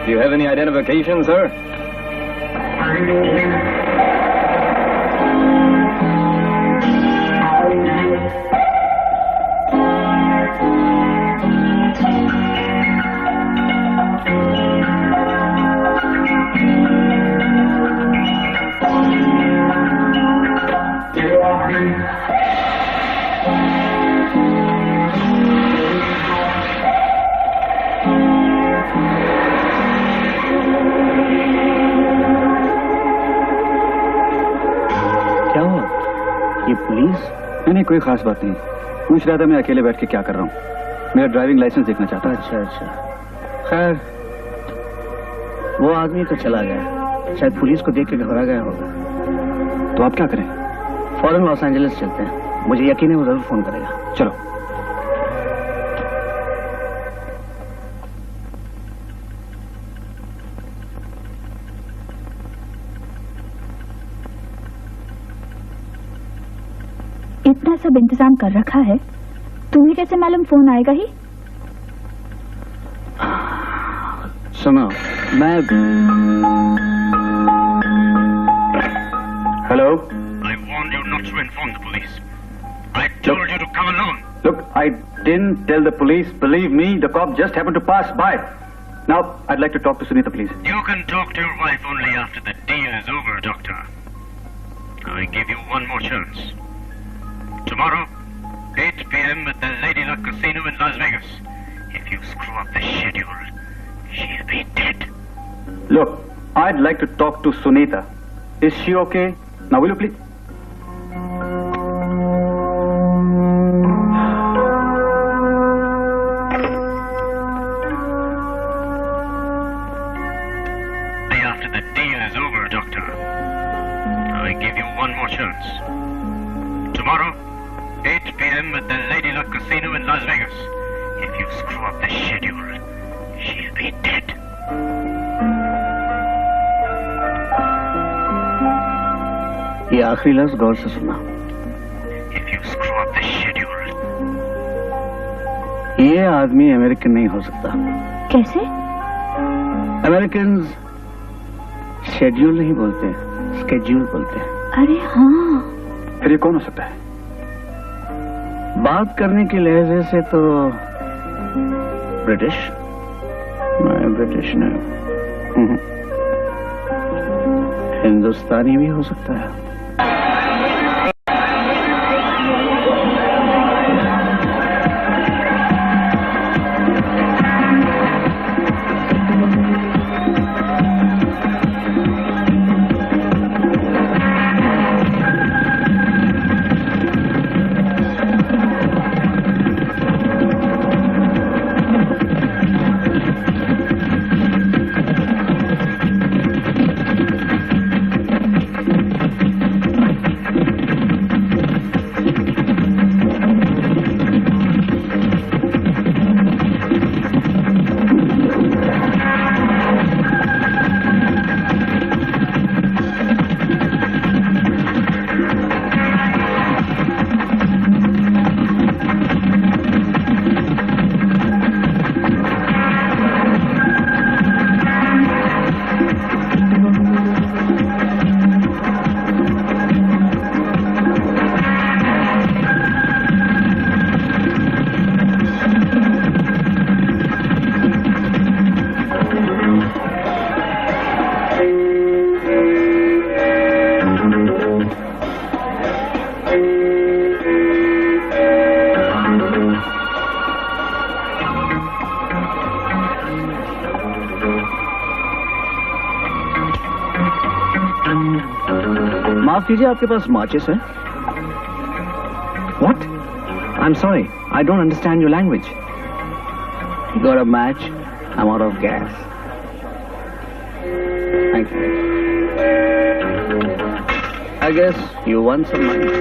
Do you have any identification, sir? नहीं, कोई खास बात नहीं। पूछ रहा था मैं अकेले बैठ के क्या कर रहा हूँ। मेरा ड्राइविंग लाइसेंस देखना चाहता हूँ। अच्छा। खैर, वो आदमी तो चला गया, शायद पुलिस को देख के घबरा गया होगा। तो आप क्या करें? फौरन लॉस एंजलिस चलते हैं। मुझे यकीन है वो जरूर फोन करेगा। चलो। इतना सब इंतजाम कर रखा है, तुम्हें कैसे मालूम फोन आएगा ही? सुनो, मैं hello. I warned you not to inform the police. I told you to come alone. Look, I didn't tell the police. Believe me, the cop just happened to pass by. Now, I'd like to talk to Sunita, please. You can talk to your wife only after the deal is over, Doctor. I give you one more chance. Tomorrow, 8 p.m. at the Lady Luck Casino in Las Vegas. If you screw up the schedule, she'll be dead. Look, I'd like to talk to Sunita. Is she okay? Now, will you please? After the deal is over, Doctor. I give you one more chance. Tomorrow, 8 p.m. at the Lady Luck Casino in Las Vegas. If you screw up the schedule, she'll be dead. ये आखिरी लफ्ज गौर से सुना। If you screw up the schedule. ये आदमी American नहीं हो सकता। कैसे? अमेरिकन शेड्यूल नहीं बोलते, स्केड्यूल बोलते हैं। अरे हाँ। फिर ये कौन हो सकता है? बात करने के लहजे से तो ब्रिटिश। मैं ब्रिटिश नहीं, हिंदुस्तानी भी हो सकता है। माफ कीजिए, आपके पास माचिस है? What? I'm sorry, I don't understand your language. You got a match? I'm out of gas. Thank you. I guess you won some money.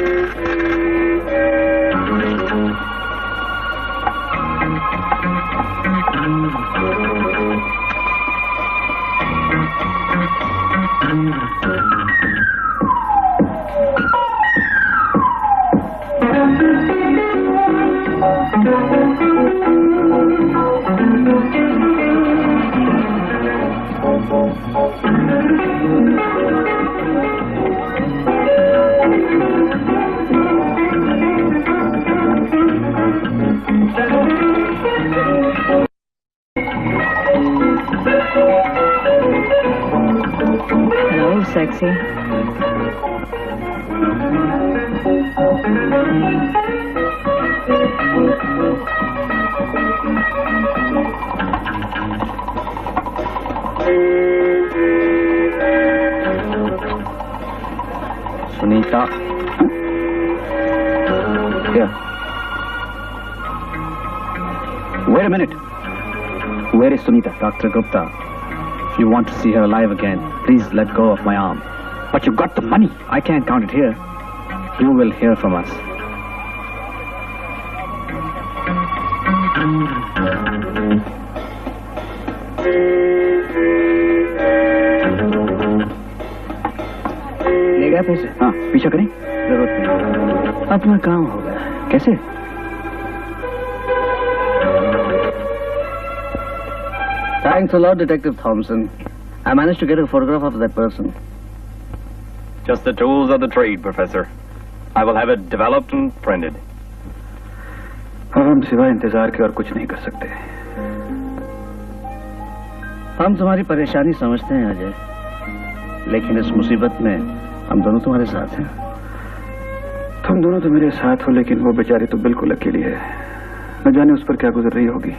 Hello, sexy. Sunita. Here. Wait a minute. Where is Sunita? Dr. Gupta. If you want to see her alive again, please let go of my arm. But you got the money. I can't count it here. You will hear from us. ले गया पैसे? हाँ, पीछा करें? जरूरत नहीं, अपना काम हो गया। कैसे? Thanks a lot, Detective Thompson. I managed to get a photograph of that person. Just the tools of the trade, Professor. I will have it developed and printed. अब हम सिवाय इंतजार के और कुछ नहीं कर सकते। हम तुम्हारी परेशानी समझते हैं अजय, लेकिन इस मुसीबत में हम दोनों तुम्हारे साथ हैं। तुम दोनों तो मेरे साथ हो, लेकिन वो बेचारी तो बिल्कुल अकेली है। न जाने उस पर क्या गुजर रही होगी।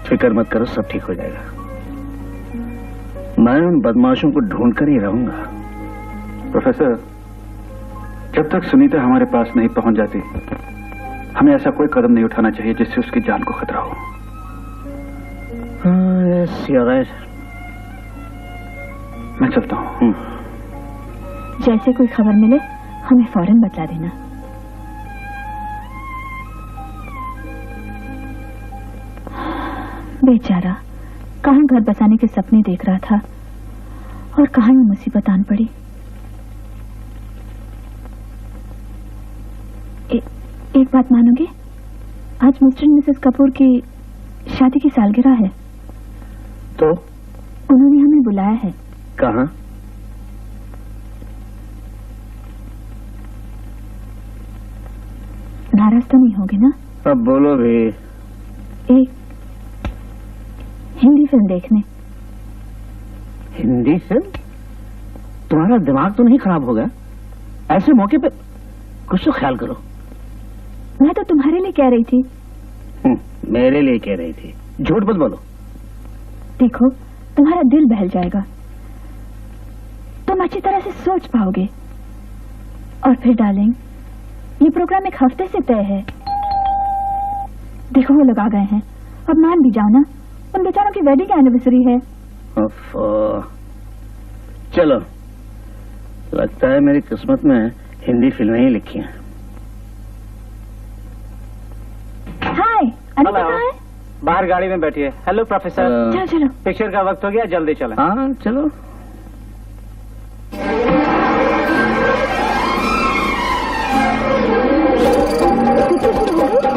फिक्र मत करो, सब ठीक हो जाएगा। मैं उन बदमाशों को ढूंढ कर ही रहूंगा। प्रोफेसर, जब तक सुनीता हमारे पास नहीं पहुंच जाती, हमें ऐसा कोई कदम नहीं उठाना चाहिए जिससे उसकी जान को खतरा हो। Yes, you are right. मैं चलता हूँ। जैसे कोई खबर मिले हमें फौरन बता देना। बेचारा कहाँ घर बसाने के सपने देख रहा था और कहाँ ये मुसीबत आन पड़ी। एक बात मानोगे, आज मिस्टर और मिसेस कपूर की शादी की सालगिरह है। तो उन्होंने हमें बुलाया है। कहाँ? नाराज तो नहीं होगे ना? अब बोलो भी। एक हिंदी फिल्म देखने। हिंदी फिल्म? तुम्हारा दिमाग तो नहीं खराब हो गया? ऐसे मौके पे कुछ तो ख्याल करो। मैं तो तुम्हारे लिए कह रही थी। मेरे लिए कह रही थी? झूठ मत बोलो। देखो, तुम्हारा दिल बहल जाएगा, तुम अच्छी तरह से सोच पाओगे। और फिर डार्लिंग, ये प्रोग्राम एक हफ्ते से तय है। देखो वो लोग आ गए हैं, अब मान भी जाओ ना, उन बेचारों की वेडिंग एनिवर्सरी है। चलो, लगता है मेरी किस्मत में हिंदी फिल्में ही लिखी हैं। हाय, अनिता कहाँ है? बाहर गाड़ी में बैठी है। Hello professor. चलो चलो, पिक्चर का वक्त हो गया, जल्दी चलें। हाँ चलो।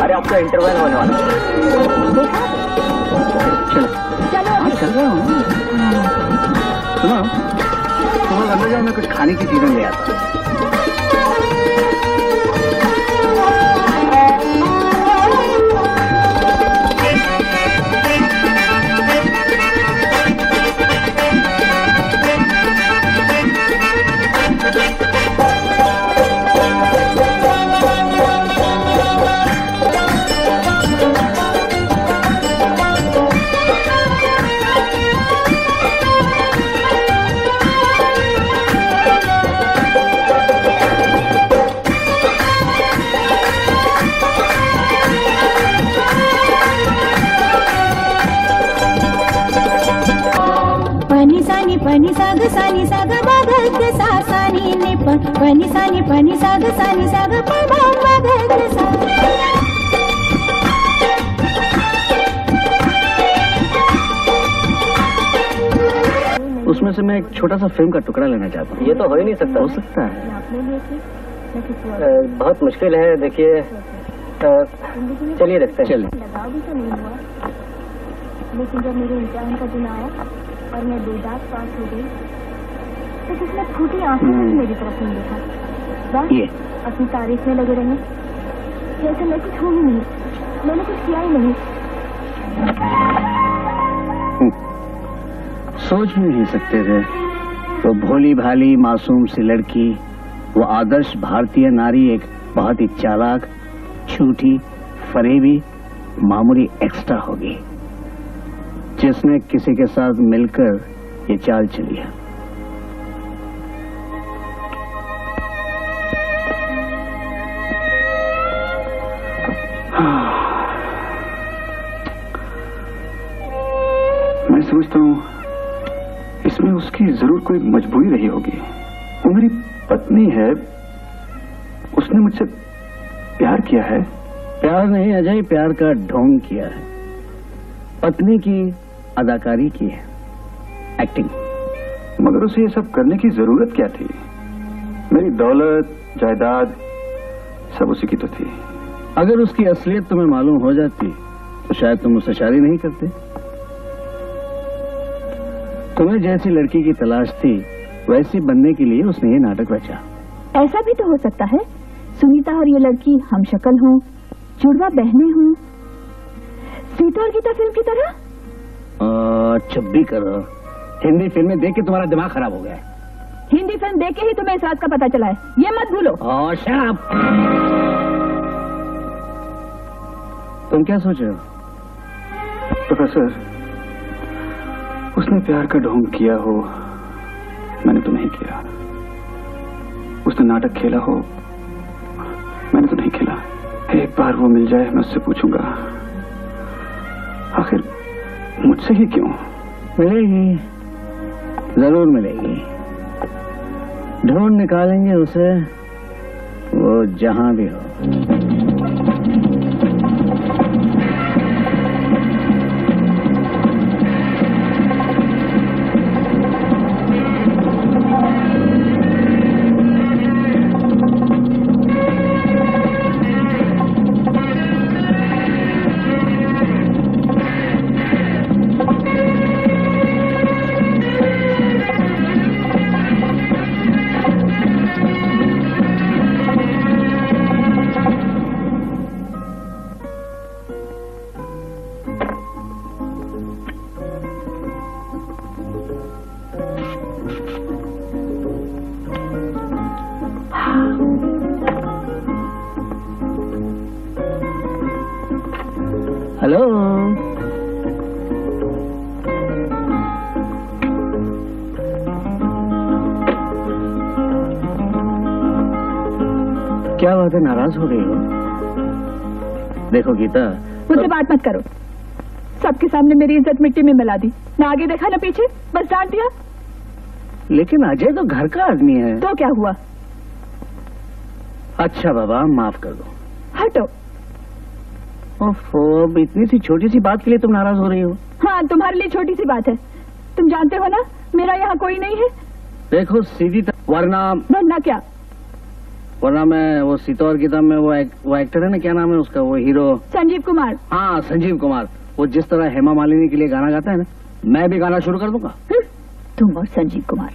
अरे आपका इंटरवल होने वाला है। चलो चलो हाँ, चल रहा हूँ। सुनो, तुम लोग अंदर जाओ, मैं कुछ खाने की चीजें ले आता हूँ। pani sa ga ma ga ga sa sa ni ni pa pani sa ga pa ma ma ga ga sa। उसमें से मैं एक छोटा सा फिल्म का टुकड़ा लेना चाहता हूँ। ये तो हो ही नहीं सकता। हो सकता है, बहुत मुश्किल है। देखिए, चलिए देखते हैं। चलिए। लेकिन जब मेरे इम्तिहान का दिन आया और मैं बेदाग पास हो गई तो किसने फूटी आंखों से मेरी तरफ नहीं देखा, बस ये अपनी तारीफ में लगे रहे जैसे मैं कुछ हूँ ही नहीं, मैंने कुछ किया ही नहीं। सोच भी नहीं सकते थे वो भोली भाली मासूम सी लड़की, वो आदर्श भारतीय नारी एक बहुत ही चालाक, झूठी, फरेबी, मामूली एक्स्ट्रा होगी जिसने किसी के साथ मिलकर ये चाल चली है। मैं समझता हूँ इसमें उसकी जरूर कोई मजबूरी रही होगी। वो मेरी पत्नी है, उसने मुझसे प्यार किया है। प्यार नहीं अजय, प्यार का ढोंग किया है। पत्नी की अदाकारी की है, एक्टिंग। मगर उसे ये सब करने की जरूरत क्या थी? मेरी दौलत जायदाद सब उसी की तो थी। अगर उसकी असलियत तुम्हें मालूम हो जाती तो शायद तुम उससे शादी नहीं करते। तुम्हें जैसी लड़की की तलाश थी वैसी बनने के लिए उसने ये नाटक रचा। ऐसा भी तो हो सकता है सुनीता और ये लड़की हम शक्ल हों, जुड़वा बहनें हों, सीता और गीता फिल्म की तरह। चुप भी करो, हिंदी फिल्में देख के तुम्हारा दिमाग खराब हो गया है। हिंदी फिल्म देख के ही तुम्हें इस रात का पता चला है, ये मत भूलो। शराब। तुम क्या सोच रहे हो? प्रोफेसर, उसने प्यार का ढोंग किया हो, मैंने तो नहीं किया। उसने नाटक खेला हो, मैंने तो नहीं खेला। एक बार वो मिल जाए मैं उससे पूछूंगा, आखिर मुझसे ही क्यों? मिलेगी, जरूर मिलेगी। ढूंढ निकालेंगे उसे, वो जहां भी हो। हेलो, क्या बात है, नाराज हो गई हो? देखो गीता, मुझसे बात मत करो। सबके सामने मेरी इज्जत मिट्टी में मिला दी, ना आगे देखा ना पीछे, बस डांट दिया। लेकिन अजय तो घर का आदमी है। तो क्या हुआ? अच्छा बाबा, माफ कर दो। हटो। ओफो, अब इतनी सी छोटी सी बात के लिए तुम नाराज हो रही हो? हाँ, तुम्हारे लिए छोटी सी बात है। तुम जानते हो ना मेरा यहाँ कोई नहीं है। देखो सीधी वरना क्या? वरना मैं वो सीता और गीता में वो एक्टर है ना, क्या नाम है उसका, वो हीरो संजीव कुमार। हाँ, संजीव कुमार। वो जिस तरह हेमा मालिनी के लिए गाना गाता है ना, मैं भी गाना शुरू कर दूंगा। तुम और संजीव कुमार।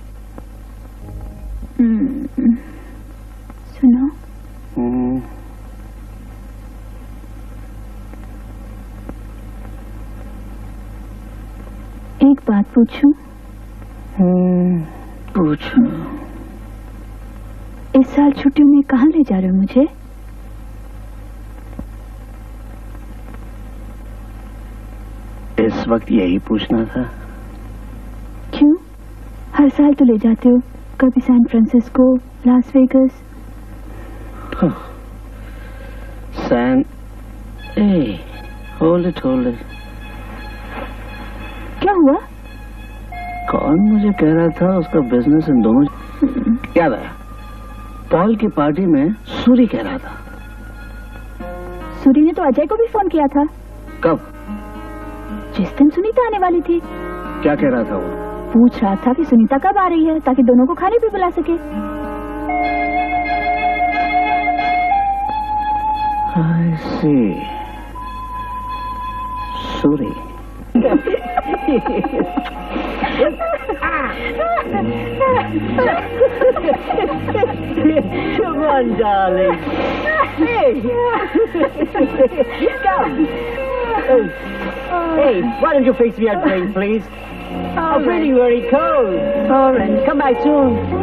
सुनो, एक बात पूछूं? पूछो। इस साल छुट्टियों में कहाँ ले जा रहे हो मुझे? इस वक्त यही पूछना था। क्यों? हर साल तो ले जाते हो, कभी San Francisco, Las Vegas. Hold it. क्या हुआ? कौन मुझे कह रहा था उसका बिजनेस इन दोनों याद आया। पॉल की पार्टी में सूरी कह रहा था। सूरी ने तो अजय को भी फोन किया था। कब? जिस दिन सुनीता आने वाली थी। क्या कह रहा था वो? पूछ रहा था कि सुनीता कब आ रही है ताकि दोनों को खाने भी बुला सके। I see. Suri. on, darling. Hey. Come. Hey, why don't you fix me a drink, please? I'm feeling very cold. All right. Come back soon.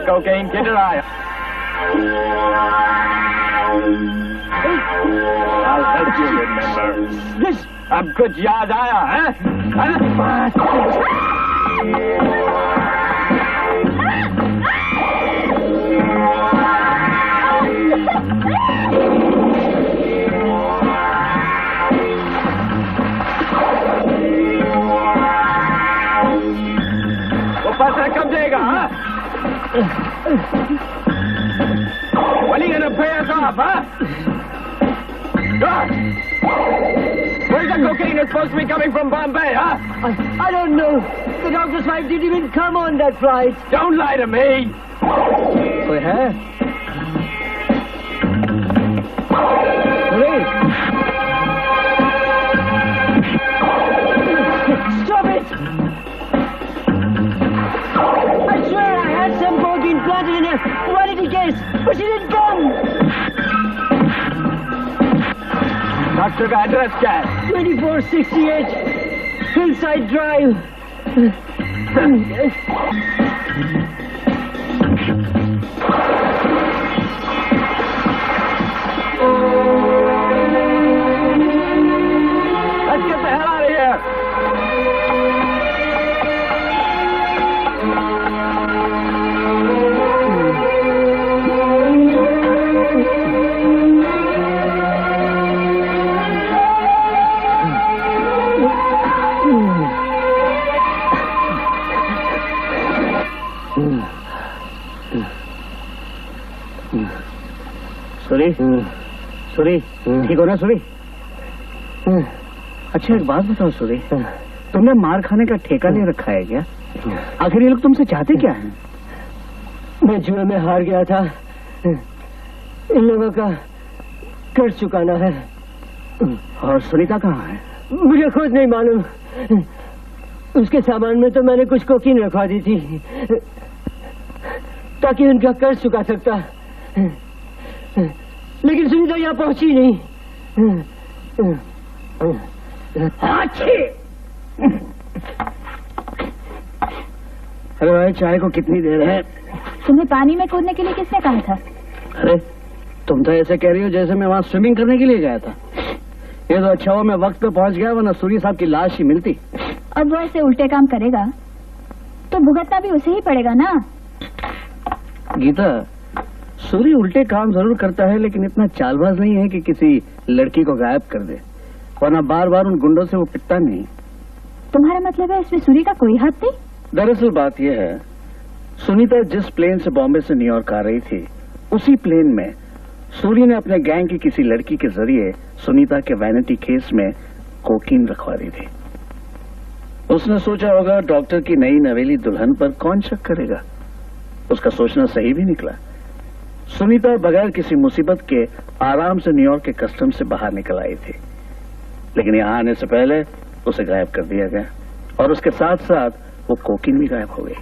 Cocaine kid or I? I'll help you remember. This अब कुछ याद आया है? वो पैसा कब देगा? हाँ? When are you going to pay us off, huh? God! Where's the cocaine that's supposed to be coming from Bombay, huh? I don't know. The doctor's wife didn't even come on that flight. Don't lie to me! कोई है? Stop it! I swear I had some cocaine planted in her. Why did he guess? But she didn't come. Doctor का address क्या है? 2468 Hillside Drive. Let's get the hell out of here! Suri, ठीक हो ना सूरी? अच्छा एक बात बताओ सूरी, तुमने मार खाने का ठेका ले रखा है क्या? आखिर ये लोग तुमसे चाहते क्या है? मैं जुए में हार गया था। इन लोगों का कर्ज चुकाना है। और सुनीता कहाँ है? मुझे खुद नहीं मालूम। उसके सामान में तो मैंने कुछ कोकीन रखवा दी थी ताकि उनका कर्ज चुका सकता, लेकिन सुनीता यहाँ पहुंची नहीं। अरे भाई चाय को कितनी देर है? तुम्हें पानी में कूदने के लिए किसने कहा था? अरे तुम तो ऐसे कह रही हो जैसे मैं वहाँ स्विमिंग करने के लिए गया था। ये तो अच्छा हुआ मैं वक्त पे पहुंच गया, वरना सूरी साहब की लाश ही मिलती। अब वो ऐसे उल्टे काम करेगा तो भुगतना भी उसे ही पड़ेगा ना। गीता, सूरी उल्टे काम जरूर करता है लेकिन इतना चालबाज नहीं है कि किसी लड़की को गायब कर दे, वरना बार बार उन गुंडों से वो पिटता नहीं। तुम्हारा मतलब है इसमें सूरी का कोई हाथ नहीं? दरअसल बात यह है, सुनीता जिस प्लेन से बॉम्बे से न्यूयॉर्क आ रही थी उसी प्लेन में सूरी ने अपने गैंग की किसी लड़की के जरिए सुनीता के वैनिटी केस में कोकीन रखवा दी थी। उसने सोचा होगा डॉक्टर की नई नवेली दुल्हन पर कौन शक करेगा। उसका सोचना सही भी निकला। सुनीता बगैर किसी मुसीबत के आराम से न्यूयॉर्क के कस्टम से बाहर निकल आई थी, लेकिन यहाँ आने से पहले उसे गायब कर दिया गया और उसके साथ साथ वो कोकीन भी गायब हो गई।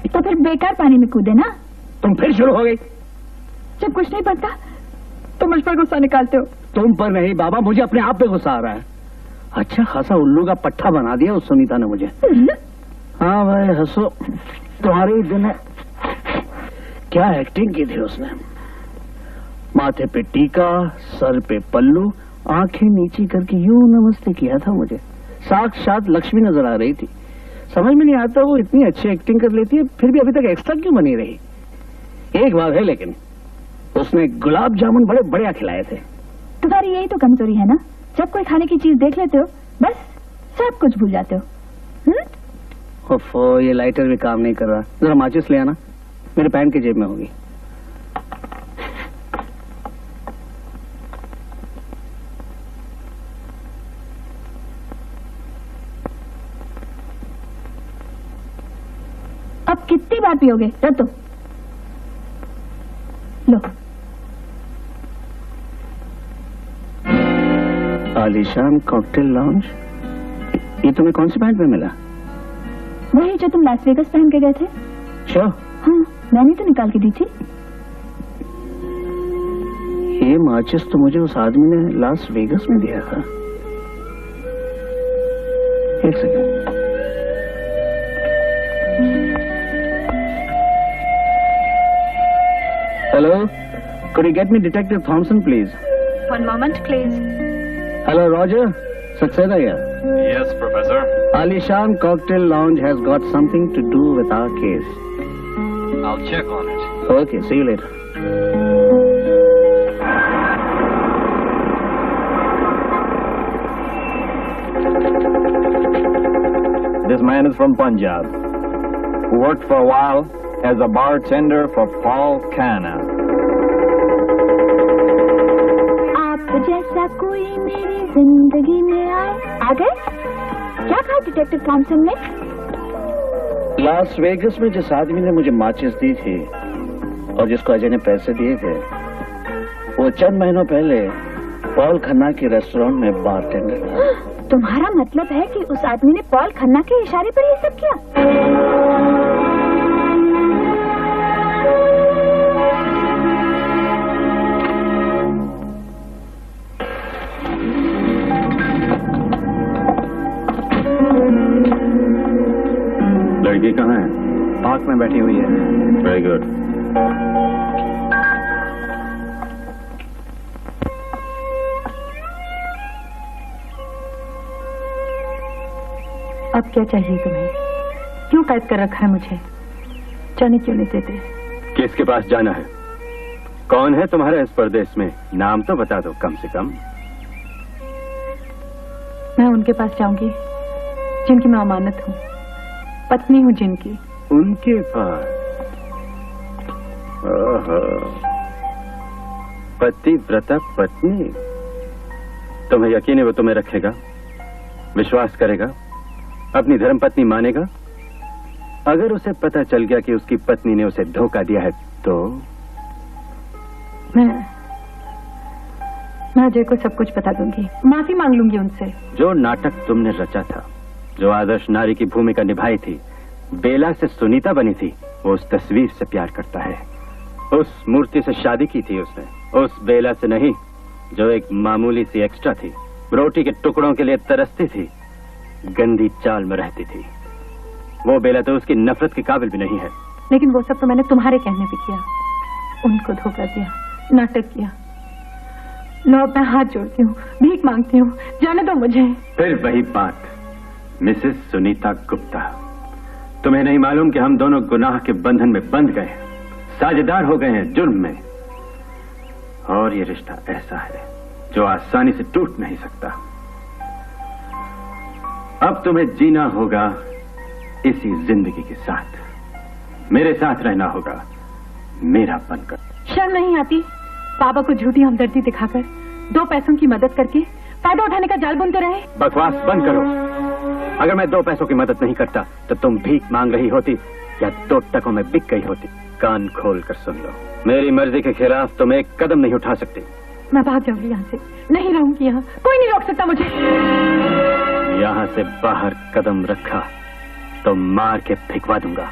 तो फिर बेकार पानी में कूदे ना। तुम फिर शुरू हो गई। जब कुछ नहीं बनता तो मुझ पर गुस्सा निकालते हो। तुम पर नहीं बाबा, मुझे अपने आप पे गुस्सा आ रहा है। अच्छा खासा उल्लू का पट्टा बना दिया उस सुनीता ने मुझे। हाँ भाई हंसो, तुम्हारे ही दिन है। क्या एक्टिंग की थी उसने। माथे पे टीका, सर पे पल्लू, आंखें नीची करके यूं नमस्ते किया था मुझे। साक्षात लक्ष्मी नजर आ रही थी। समझ में नहीं आता वो इतनी अच्छी एक्टिंग कर लेती है फिर भी अभी तक एक्स्ट्रा क्यों बनी रही। एक बात है लेकिन, उसने गुलाब जामुन बड़े बढ़िया खिलाए थे। तुम्हारी यही तो कमजोरी है ना, जब कोई खाने की चीज देख लेते हो बस सब कुछ भूल जाते हो। ओफो, ये लाइटर भी काम नहीं कर रहा। जरा माचिस ले आना, मेरे पैंट की जेब में होगी। अब कितनी बार पियोगे? रख दो। लो। आलीशान कॉकटेल लॉन्ज, ये तुम्हें कौन सी पैंट में मिला? वही जो तुम लास वेगस पहन के गए थे। श्योर? हाँ, मैंने तो निकाल के दी थी। ये माचिस तो मुझे उस आदमी ने लास वेगस में दिया था। एक second. Hello, could you get me Detective Thompson, please? One moment, please. Hello, Roger. Saxena here. Yes, Professor. Alishan Cocktail Lounge has got something to do with our case. I'll check on it. Okay, see you later. This man is from Punjab, who worked for a while as a bartender for Paul Khanna. आप जैसा कोई मेरी जिंदगी में आए। आ गए? क्या कहा डिटेक्टिव थॉमसन ने? लास वेगस में जिस आदमी ने मुझे माचिस दी थी और जिसको अजय ने पैसे दिए थे, वो चंद महीनों पहले पॉल खन्ना के रेस्टोरेंट में बारटेंडर था। तुम्हारा मतलब है कि उस आदमी ने पॉल खन्ना के इशारे पर ये सब किया? लड़की कहाँ है? पार्क में बैठी हुई है। Very good. अब क्या चाहिए तुम्हें? क्यों कैद कर रखा है मुझे? जाने क्यों नहीं देते? किसके पास जाना है? कौन है तुम्हारा इस परदेश में? नाम तो बता दो कम से कम। मैं उनके पास जाऊंगी जिनकी मैं अमानत हूँ, पत्नी हूँ जिनकी। उनके पास? ओहो, पतिव्रता पत्नी। तुम्हें यकीन है वो तुम्हें रखेगा, विश्वास करेगा, अपनी धर्मपत्नी मानेगा? अगर उसे पता चल गया कि उसकी पत्नी ने उसे धोखा दिया है तो? मैं अजय को सब कुछ बता दूंगी, माफी मांग लूंगी उनसे। जो नाटक तुमने रचा था, जो आदर्श नारी की भूमिका निभाई थी, बेला से सुनीता बनी थी, वो उस तस्वीर से प्यार करता है। उस मूर्ति से शादी की थी उसने, उस बेला से नहीं जो एक मामूली सी एक्स्ट्रा थी, रोटी के टुकड़ों के लिए तरसती थी, गंदी चाल में रहती थी। वो बेला तो उसकी नफरत के काबिल भी नहीं है। लेकिन वो सब तो मैंने तुम्हारे कहने पे किया, उनको धोखा दिया, नाटक किया। लो, मैं हाथ जोड़ती हूँ, भीख मांगती हूँ, जाने दो मुझे। फिर वही बात, मिसेस सुनीता गुप्ता, तुम्हें नहीं मालूम कि हम दोनों गुनाह के बंधन में बंध गए, साझेदार हो गए हैं जुर्म में। और ये रिश्ता ऐसा है जो आसानी से टूट नहीं सकता। अब तुम्हें जीना होगा इसी जिंदगी के साथ, मेरे साथ रहना होगा मेरा बनकर। शर्म नहीं आती पापा को झूठी हमदर्दी दिखाकर, दो पैसों की मदद करके फायदा उठाने का जाल बुनते रहे? बकवास बंद करो। अगर मैं 2 पैसों की मदद नहीं करता तो तुम भीख मांग रही होती या 2 टकों में बिक गई होती। कान खोल कर सुन लो, मेरी मर्जी के खिलाफ तुम एक कदम नहीं उठा सकती। मैं भाग जाऊंगी यहाँ से, नहीं रहूंगी यहाँ, कोई नहीं रोक सकता मुझे। यहाँ से बाहर कदम रखा तो मार के फेंकवा दूंगा।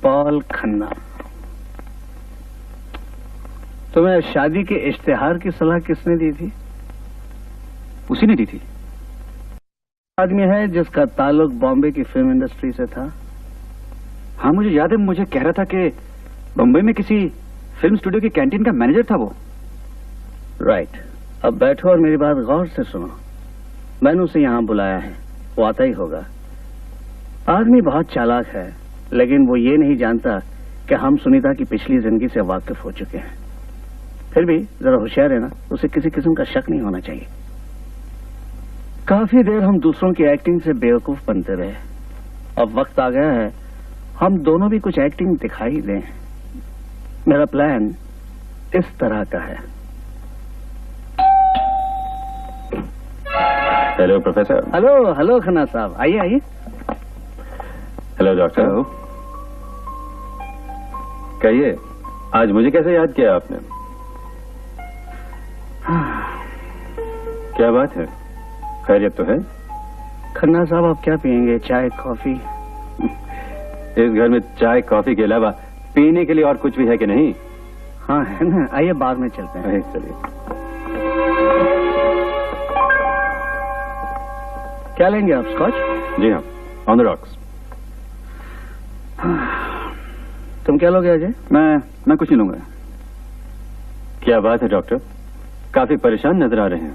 पॉल खन्ना, तुम्हें शादी के इश्तेहार की सलाह किसने दी थी? उसी ने दी थी। आदमी है जिसका ताल्लुक बॉम्बे की फिल्म इंडस्ट्री से था। हाँ मुझे याद है, मुझे कह रहा था कि बम्बई में किसी फिल्म स्टूडियो की कैंटीन का मैनेजर था वो। राइट, अब बैठो और मेरी बात गौर से सुनो। मैंने उसे यहाँ बुलाया है, वो आता ही होगा। आदमी बहुत चालाक है लेकिन वो ये नहीं जानता कि हम सुनीता की पिछली जिंदगी से वाकिफ हो चुके हैं। फिर भी जरा होशियार है ना, उसे किसी किस्म का शक नहीं होना चाहिए। काफी देर हम दूसरों की एक्टिंग से बेवकूफ बनते रहे। अब वक्त आ गया है हम दोनों भी कुछ एक्टिंग दिखाई दें। मेरा प्लान इस तरह का है। Hello professor. Hello hello Khanna साहब, आइए आइए। Hello doctor. कहिए, आज मुझे कैसे याद किया आपने? क्या बात है, खैरियत तो है? खन्ना साहब आप क्या पियेंगे, चाय कॉफी? इस घर में चाय कॉफी के अलावा पीने के लिए और कुछ भी है कि नहीं? हाँ है ना, आइए बाद में चलते हैं। चलिए। क्या लेंगे आप, स्कॉच? जी हाँ, ऑन द रॉक्स। तुम क्या लोगे अजय? मैं कुछ नहीं लूंगा। क्या बात है डॉक्टर, काफी परेशान नजर आ रहे हैं।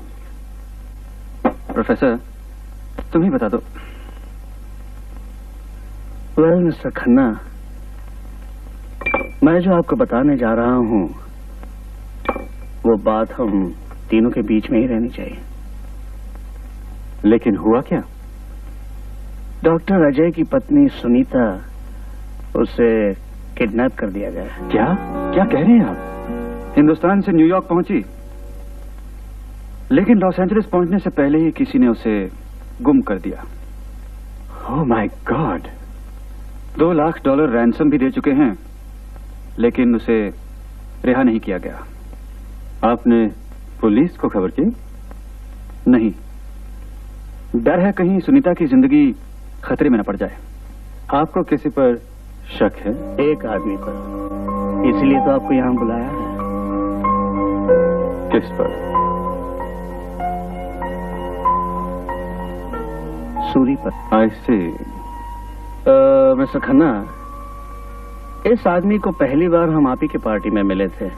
प्रोफेसर तुम ही बता दो। वेल मिस्टर खन्ना, मैं जो आपको बताने जा रहा हूं वो बात हम तीनों के बीच में ही रहनी चाहिए। लेकिन हुआ क्या? डॉक्टर अजय की पत्नी सुनीता, उसे किडनैप कर दिया गया। क्या क्या कह रहे हैं आप? हिंदुस्तान से न्यूयॉर्क पहुंची, लेकिन लॉस एंजलिस पहुंचने से पहले ही किसी ने उसे गुम कर दिया। Oh my God. $2 lakh ransom भी दे चुके हैं, लेकिन उसे रिहा नहीं किया गया। आपने पुलिस को खबर की? नहीं, डर है कहीं सुनीता की जिंदगी खतरे में न पड़ जाए। आपको किसी पर शक है? एक आदमी पर, इसलिए तो आपको यहाँ बुलाया है। किस पर? सूरी पर। आई सी। मिस्टर खन्ना, इस आदमी को पहली बार हम आप ही की पार्टी में मिले थे,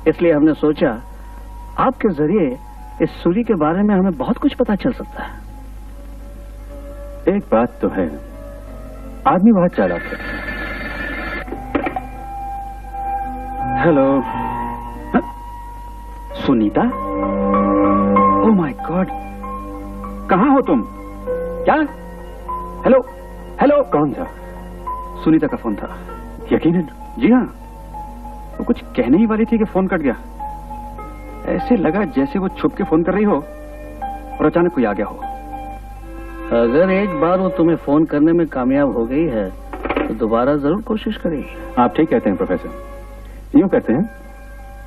इसलिए हमने सोचा आपके जरिए इस सूरी के बारे में हमें बहुत कुछ पता चल सकता है। एक बात तो है, आदमी बहुत चालाक है। Hello. Sunita? Oh my God, कहाँ हो तुम? क्या? Hello hello. कौन था? सुनीता का फोन था। यकीनन? जी हाँ, वो कुछ कहने ही वाली थी कि फोन कट गया। ऐसे लगा जैसे वो छुप के फोन कर रही हो और अचानक कोई आ गया हो। अगर एक बार वो तुम्हें फोन करने में कामयाब हो गई है तो दोबारा जरूर कोशिश करेगी। आप ठीक कहते हैं प्रोफेसर। यूं करते हैं,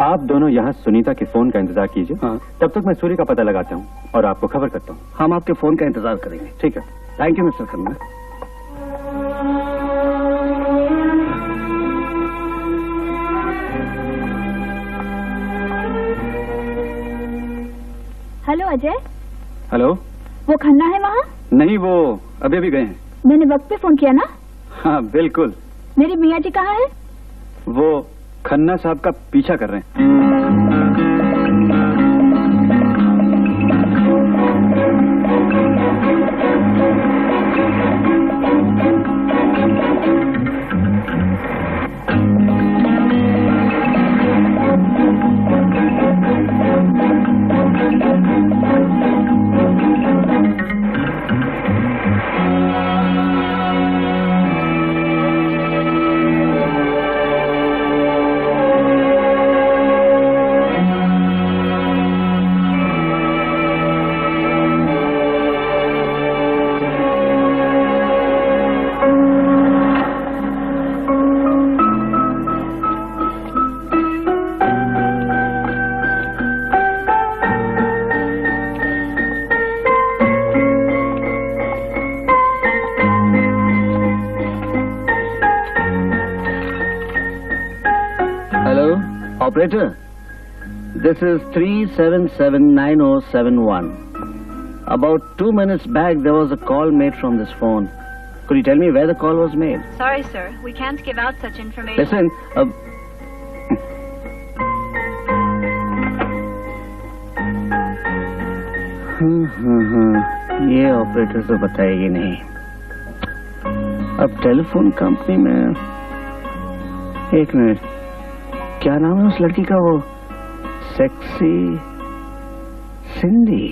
आप दोनों यहाँ सुनीता के फोन का इंतजार कीजिए। हाँ। तब तक मैं सूर्य का पता लगाता हूँ और आपको खबर करता हूँ। हम आपके फोन का इंतजार करेंगे। ठीक है। Thank you mister Khanna. Hello Ajay. Hello. वो खन्ना है वहाँ? नहीं, वो अभी अभी गए हैं। मैंने वक्त पे फोन किया ना? हाँ बिल्कुल। मेरे मियाँ जी कहाँ है? वो खन्ना साहब का पीछा कर रहे हैं। Operator, this is 3779071. About 2 minutes back, there was a call made from this phone. Could you tell me where the call was made? Sorry, sir. We can't give out such information. Listen, ये operator तो बताएगी नहीं। अब telephone company में, एक minute, क्या नाम है उस लड़की का? वो sexy Cindy.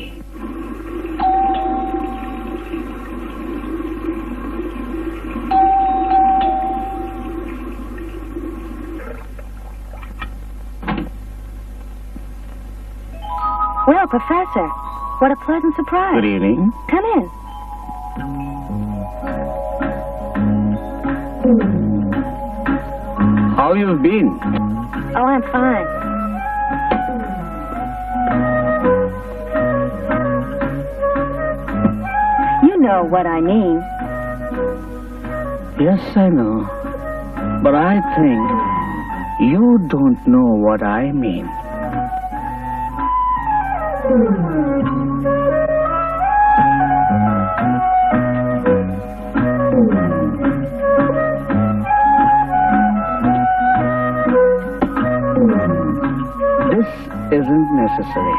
Well, Professor, what a pleasant surprise. Good evening. Come in. How you've been? Oh, I'm fine. You know what I mean. Yes, I know. But I think you don't know what I mean. This isn't necessary.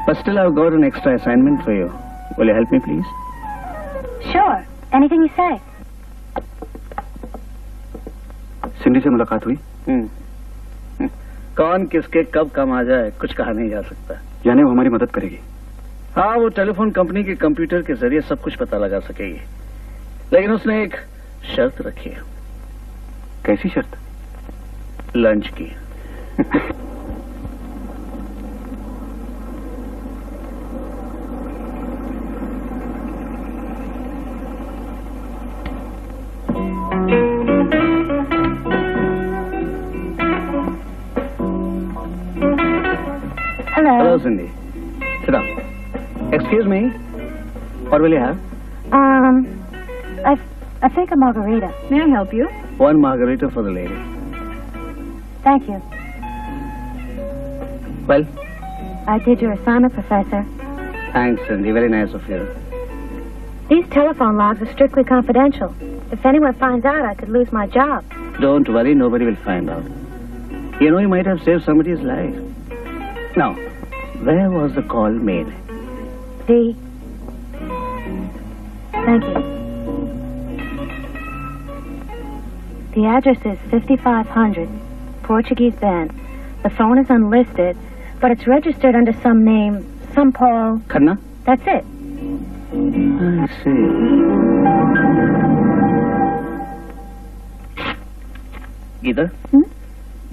But still, I've got an extra assignment for you. Will you help me, please? Sure. Anything you say. सिंडी से मुलाकात हुई? कौन किसके कब काम आ जाए कुछ कहा नहीं जा सकता। यानी वो हमारी मदद करेगी? हाँ, वो टेलीफोन कंपनी के कंप्यूटर के जरिए सब कुछ पता लगा सकेगी, लेकिन उसने एक शर्त रखी है। कैसी शर्त? लंच की। Hello, Cindy. Sit down. Excuse me. What will you have? I think a margarita. May I help you? One margarita for the lady. Thank you. Well, I did your assignment, Professor. thanks, Cindy. Very nice of you. These telephone logs are strictly confidential. If anyone finds out, I could lose my job. Don't worry, nobody will find out. You know, you might have saved somebody's life. Now, where was the call made? Thank you. The address is 5500 Portuguese Bend. The phone is unlisted, but it's registered under some name, some Paul. Khanna? That's it. I see. Gita,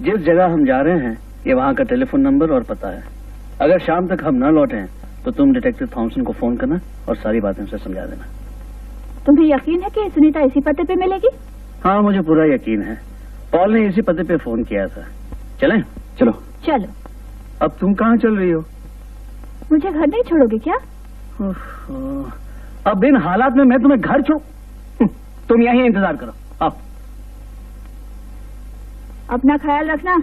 जिस जगह हम जा रहे हैं ये वहाँ का telephone number और पता है। अगर शाम तक हम न लौटे तो तुम डिटेक्टिव थॉमसन को फोन करना और सारी बातें उसे समझा देना। तुम्हें यकीन है कि सुनीता इसी पते पे मिलेगी? हाँ, मुझे पूरा यकीन है। पॉल ने इसी पते पे फोन किया था। चलें? चलो। चलो। अब तुम कहाँ चल रही हो? मुझे घर नहीं छोड़ोगे क्या? अब इन हालात में मैं तुम्हें घर छोड़? तुम यहीं इंतजार करो। आओ। अपना ख्याल रखना।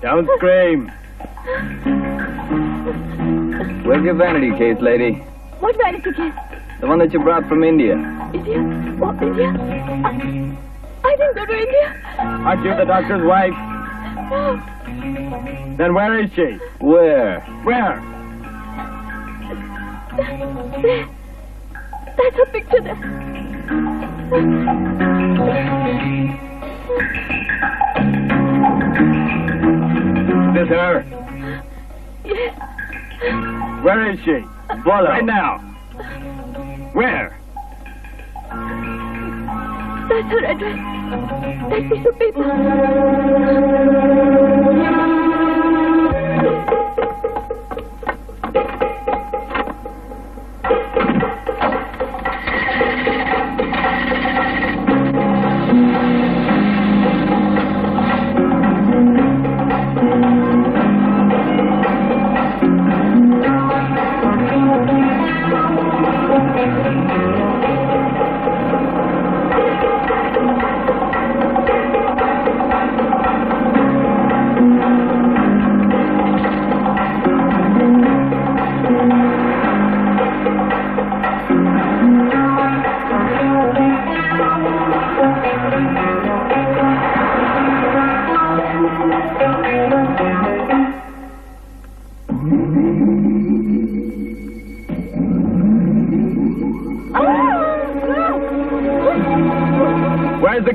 Don't scream. Where's your vanity case, lady? What vanity case? The one that you brought from India. India? What, India? I didn't go to India. Aren't you the doctor's wife? No. Then where is she? Where? Where? There. That's a picture there. Is this her? Yes. Where is she? Voila. Right now. Where? That's her address. That piece of paper.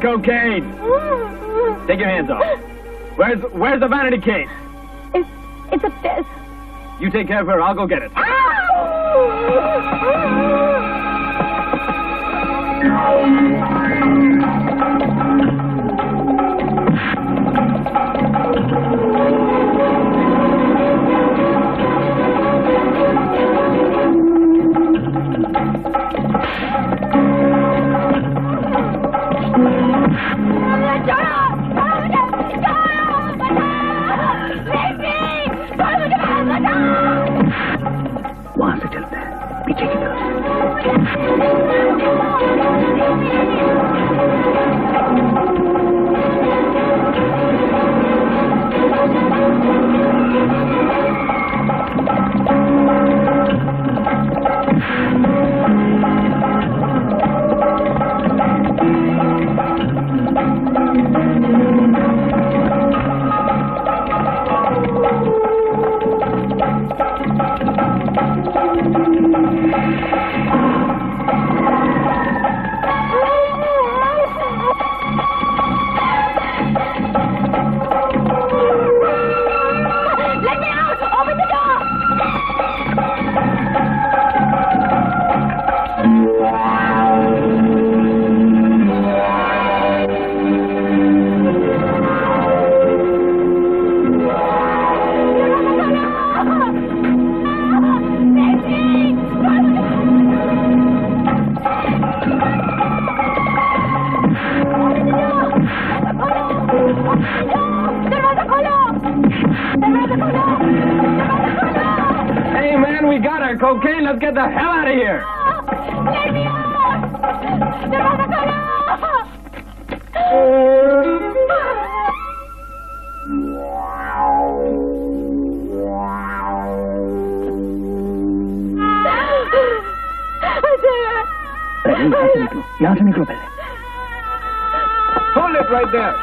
cocaine? Take your hands off. Where's the vanity case? It's upstairs. You take care of her. I'll go get it. वहां से चलते हैं, पीछे की तरफ। Hey, man, we got our cocaine. Let's get the hell out of here. Let me out! दरवाजा खोलो! पहले यहाँ से निकलो पहले। Hold it right there.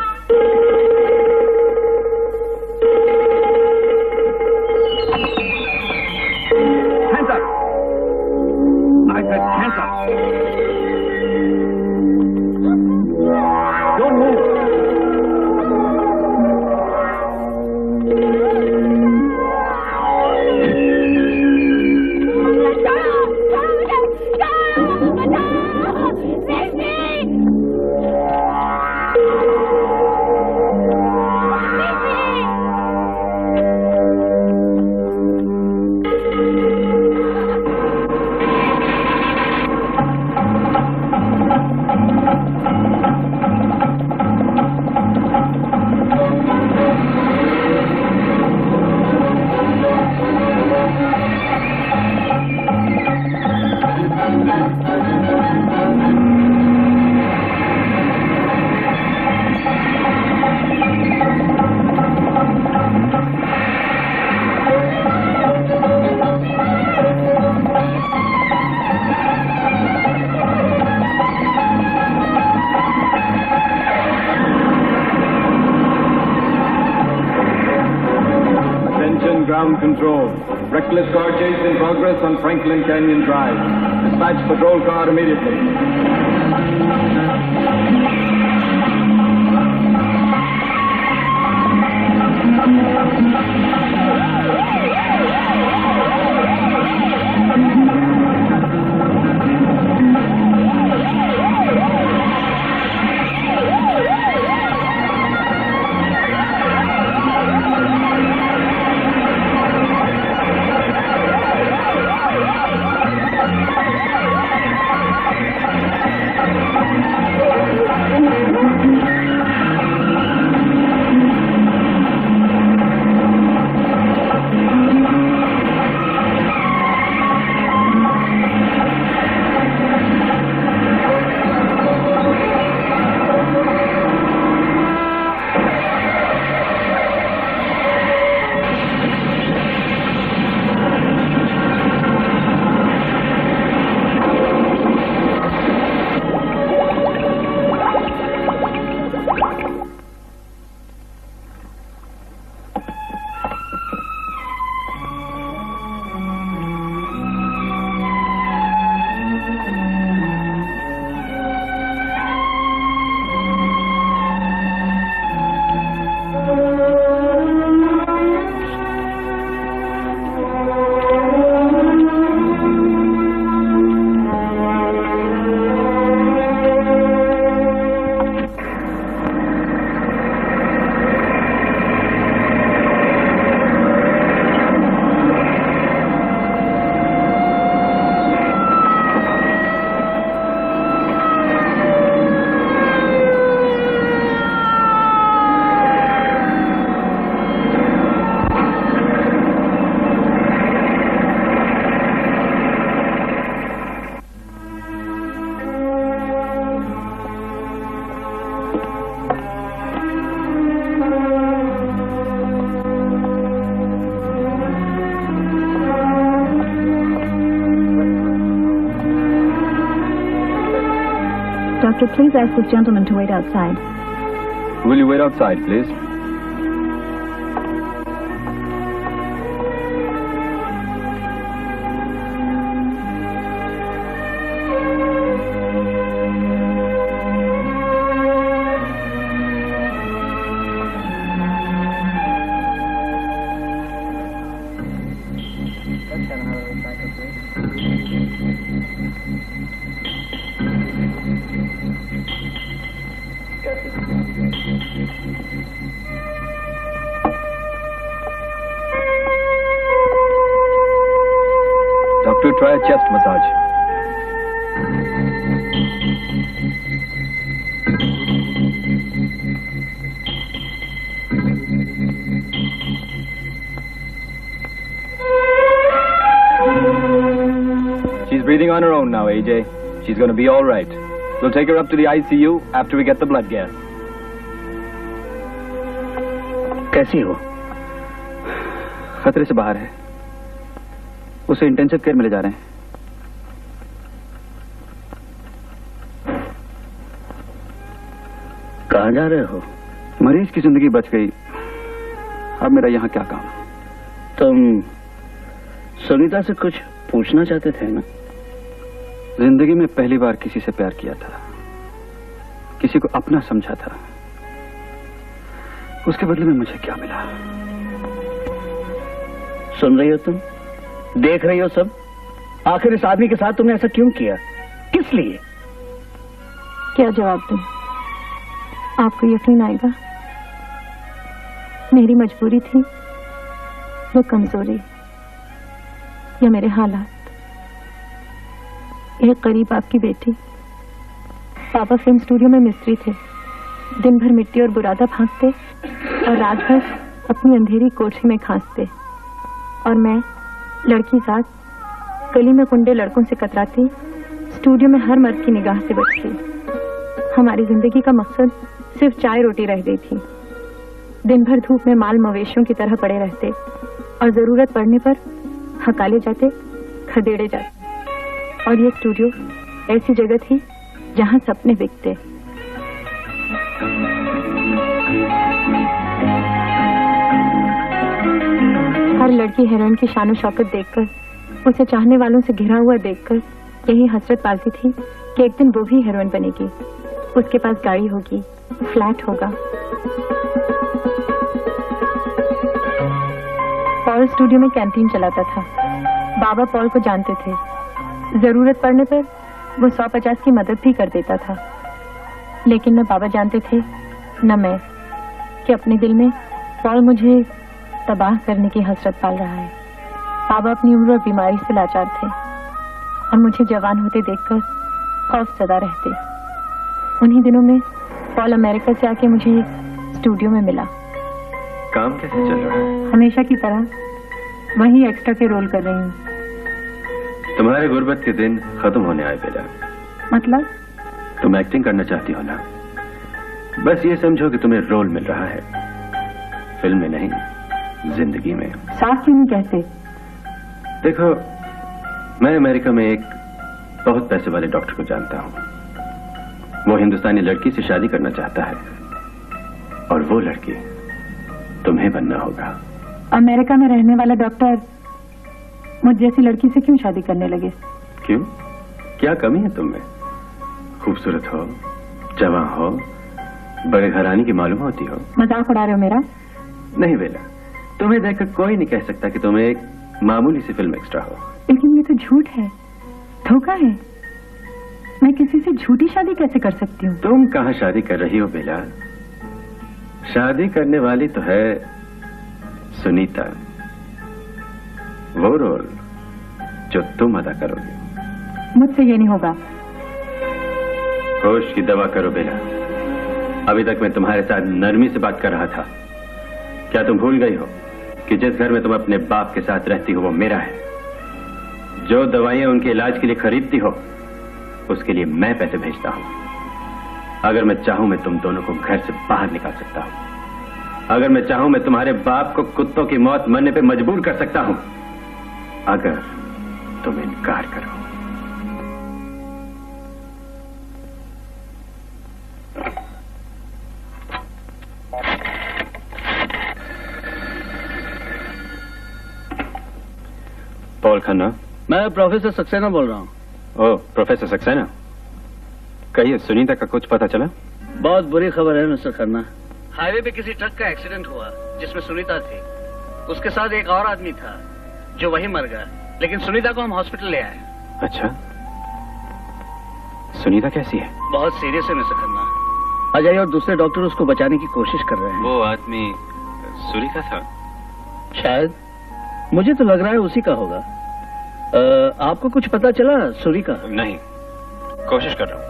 Hands up. I said hands up. Don't move. Ground control. Reckless car chase in progress on Franklin Canyon Drive. Dispatch patrol car immediately. Doctor, please ask this gentleman to wait outside. Will you wait outside, please? Doctor, try a chest massage. She's breathing on her own now, AJ. She's going to be all right. We'll take her up to the ICU after we get the blood gas. कैसी हो? खतरे से बाहर है। उसे intensive care में ले जा रहे हैं। कहाँ जा रहे हो? मरीज की जिंदगी बच गई, अब मेरा यहाँ क्या काम? तुम सुनीता से कुछ पूछना चाहते थे ना? जिंदगी में पहली बार किसी से प्यार किया था, किसी को अपना समझा था। उसके बदले में मुझे क्या मिला? सुन रही हो तुम? देख रही हो सब? आखिर इस आदमी के साथ तुमने ऐसा क्यों किया? किस लिए? क्या जवाब दूं? आपको यकीन आएगा? मेरी मजबूरी थी या कमजोरी या मेरे हालात? एक करीब आपकी बेटी, पापा फिल्म स्टूडियो में मिस्त्री थे। दिन भर मिट्टी और बुरादा फांकते और रात भर अपनी अंधेरी कोठरी में खांसते, और मैं लड़की साथ गली में कुंडे लड़कों से कतराती, स्टूडियो में हर मर्द की निगाह से बचती। हमारी जिंदगी का मकसद सिर्फ चाय रोटी रह गई थी। दिन भर धूप में माल मवेशियों की तरह पड़े रहते और जरूरत पड़ने पर हकाले जाते, खदेड़े जाते। और ये स्टूडियो ऐसी जगह थी जहां सपने बिकते। हर लड़की हीरोइन की शान शौकत देखकर, उसे चाहने वालों से घिरा हुआ देखकर यही हसरत बाजी थी कि एक दिन वो भी हीरोइन बनेगी। उसके पास गाड़ी होगी, फ्लैट होगा। पॉल स्टूडियो में कैंटीन चलाता था। बाबा पॉल को जानते थे। जरूरत पड़ने पर वो 150 की मदद भी कर देता था। लेकिन न बाबा जानते थे न मैं कि अपने दिल में पॉल मुझे तबाह करने की हसरत पाल रहा है। बाबा अपनी उम्र और बीमारी से लाचार थे और मुझे जवान होते देखकर खौफ सदा रहते। उन्हीं दिनों में पॉल अमेरिका से आके मुझे स्टूडियो में मिला। काम कैसे चल रहा है? हमेशा की तरह वही एक्स्ट्रा के रोल कर रही हूँ। तुम्हारे गुर्बत के दिन खत्म होने आए बेटा। मतलब? तुम एक्टिंग करना चाहती हो ना? बस ये समझो कि तुम्हें रोल मिल रहा है, फिल्म में नहीं, जिंदगी में। साफ क्यों नहीं कहते? देखो, मैं अमेरिका में एक बहुत पैसे वाले डॉक्टर को जानता हूँ। वो हिंदुस्तानी लड़की से शादी करना चाहता है और वो लड़की तुम्हें बनना होगा। अमेरिका में रहने वाला डॉक्टर मुझ जैसी लड़की से क्यों शादी करने लगे? क्यों? क्या कमी है तुम में? खूबसूरत हो, जवां हो, बड़े घराने की मालूम होती हो। मजाक उड़ा रहे हो मेरा? नहीं बेटा, तुम्हें देखकर कोई नहीं कह सकता कि तुम एक मामूली सी फिल्म एक्स्ट्रा हो। लेकिन ये तो झूठ है, धोखा है। मैं किसी से झूठी शादी कैसे कर सकती हूँ? तुम कहाँ शादी कर रही हो बेला? शादी करने वाली तो है सुनीता, वो रोल जो तुम अदा करोगे। मुझसे ये नहीं होगा। होश की दवा करो बेला। अभी तक मैं तुम्हारे साथ नरमी से बात कर रहा था। क्या तुम भूल गई हो कि जिस घर में तुम अपने बाप के साथ रहती हो वो मेरा है? जो दवाइयां उनके इलाज के लिए खरीदती हो उसके लिए मैं पैसे भेजता हूं। अगर मैं चाहूं मैं तुम दोनों को घर से बाहर निकाल सकता हूं। अगर मैं चाहूं मैं तुम्हारे बाप को कुत्तों की मौत मरने पे मजबूर कर सकता हूं, अगर तुम इनकार करो। पॉल खन्ना? मैं प्रोफेसर सक्सेना बोल रहा हूँ। ओह, प्रोफेसर सक्सेना, कहिए सुनीता का कुछ पता चला? बहुत बुरी खबर है मिस्टर खन्ना। हाईवे पे किसी ट्रक का एक्सीडेंट हुआ जिसमें सुनीता थी। उसके साथ एक और आदमी था जो वहीं मर गया, लेकिन सुनीता को हम हॉस्पिटल ले आए। अच्छा, सुनीता कैसी है? बहुत सीरियस है मिस्टर खन्ना। अजय और दूसरे डॉक्टर उसको बचाने की कोशिश कर रहे हैं। वो आदमी सूरी का था? शायद, मुझे तो लग रहा है उसी का होगा। आपको कुछ पता चला सूरी का? नहीं, कोशिश कर रहा हूँ।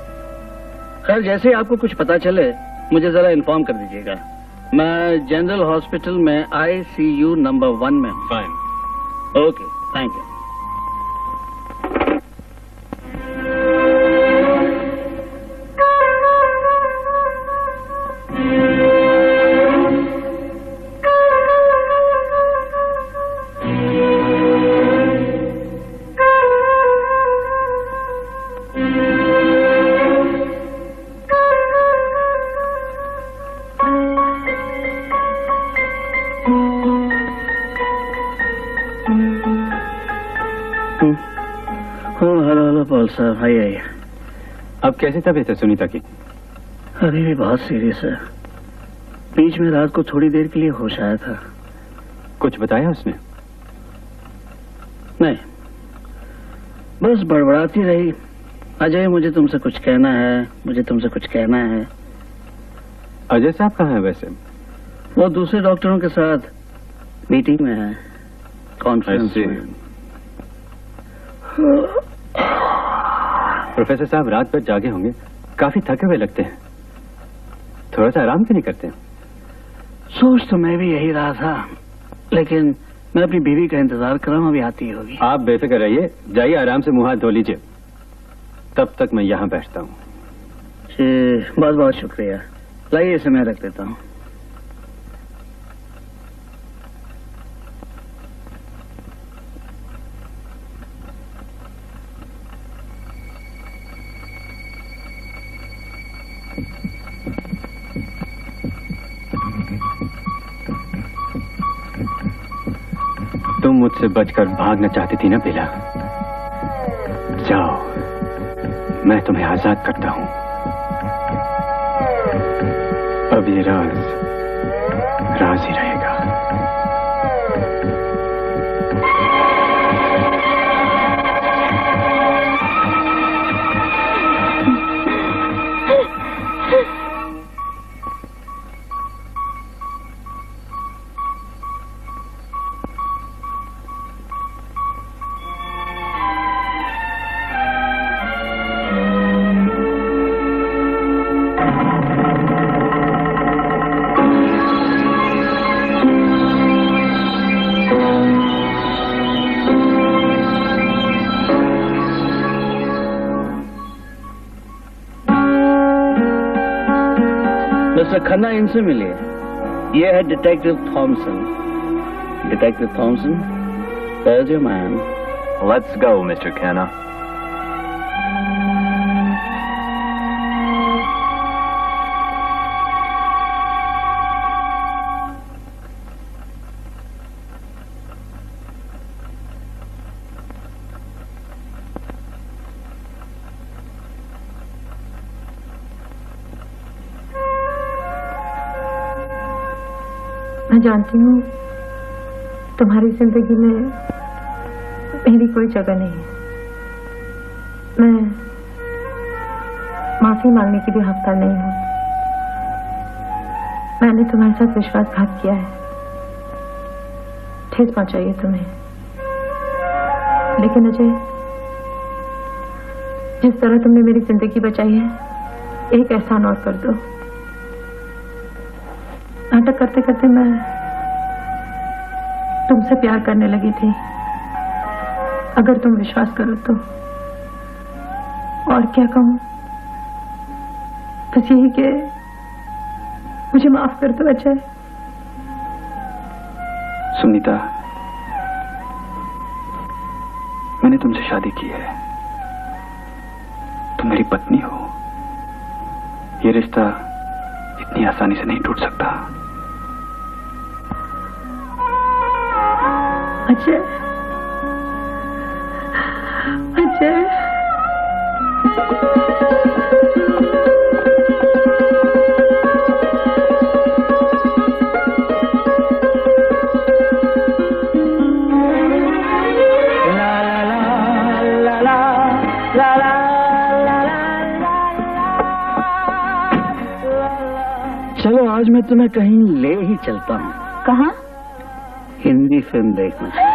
खैर, जैसे आपको कुछ पता चले मुझे जरा इन्फॉर्म कर दीजिएगा। मैं जनरल हॉस्पिटल में ICU नंबर 1 में हूँ। Fine. Okay, thank you. Hello Paul साहब, आइए। अब कैसी तबीयत है सुनीता की? अभी भी बहुत सीरियस है। बीच में रात को थोड़ी देर के लिए होश आया था। कुछ बताया उसने? नहीं, बस बड़बड़ाती रही। अजय, मुझे तुमसे कुछ कहना है, मुझे तुमसे कुछ कहना है। अजय साहब कहाँ है वैसे? वो दूसरे डॉक्टरों के साथ मीटिंग में है, कॉन्फ्रेंस में। प्रोफेसर साहब रात भर जागे होंगे, काफी थके हुए लगते हैं। थोड़ा सा आराम क्यों नहीं करते? सोच तो मैं भी यही रहा था, लेकिन मैं अपनी बीवी का इंतजार कर रहा हूँ, अभी आती होगी। आप बेफिक्र रहिए, जाइए आराम से मुंह हाथ धो लीजिए, तब तक मैं यहाँ बैठता हूँ। बहुत बहुत शुक्रिया। लाइए, इसे मैं रख देता हूँ। तुम मुझसे बचकर भागना चाहती थी ना बेला? जाओ, मैं तुम्हें आजाद करता हूं। अब ये राज ही रहेगा। मिस्टर खन्ना, इनसे मिलिए। ये है detective Thomson. Detective Thomson, there's your man. Let's go, Mr. Khanna. मैं जानती हूँ तुम्हारी जिंदगी में मेरी कोई जगह नहीं है। मैं माफी मांगने की भी हकदार नहीं हूँ। मैंने तुम्हारे साथ विश्वासघात किया है, ठेस पहुंचाई है तुम्हें। लेकिन अजय, जिस तरह तुमने मेरी जिंदगी बचाई है, एक एहसान और कर दो। नाटक करते करते मैं तुमसे प्यार करने लगी थी। अगर तुम विश्वास करो तो। और क्या कहूं, बस यही कि मुझे माफ कर दो अजय। सुनीता, मैंने तुमसे शादी की है, तुम मेरी पत्नी हो। ये रिश्ता इतनी आसानी से नहीं टूट सकता। अजय, अजय चलो आज मैं तुम्हें कहीं ले ही चलता हूँ। कहाँ? हिंदी फिल्म देखने।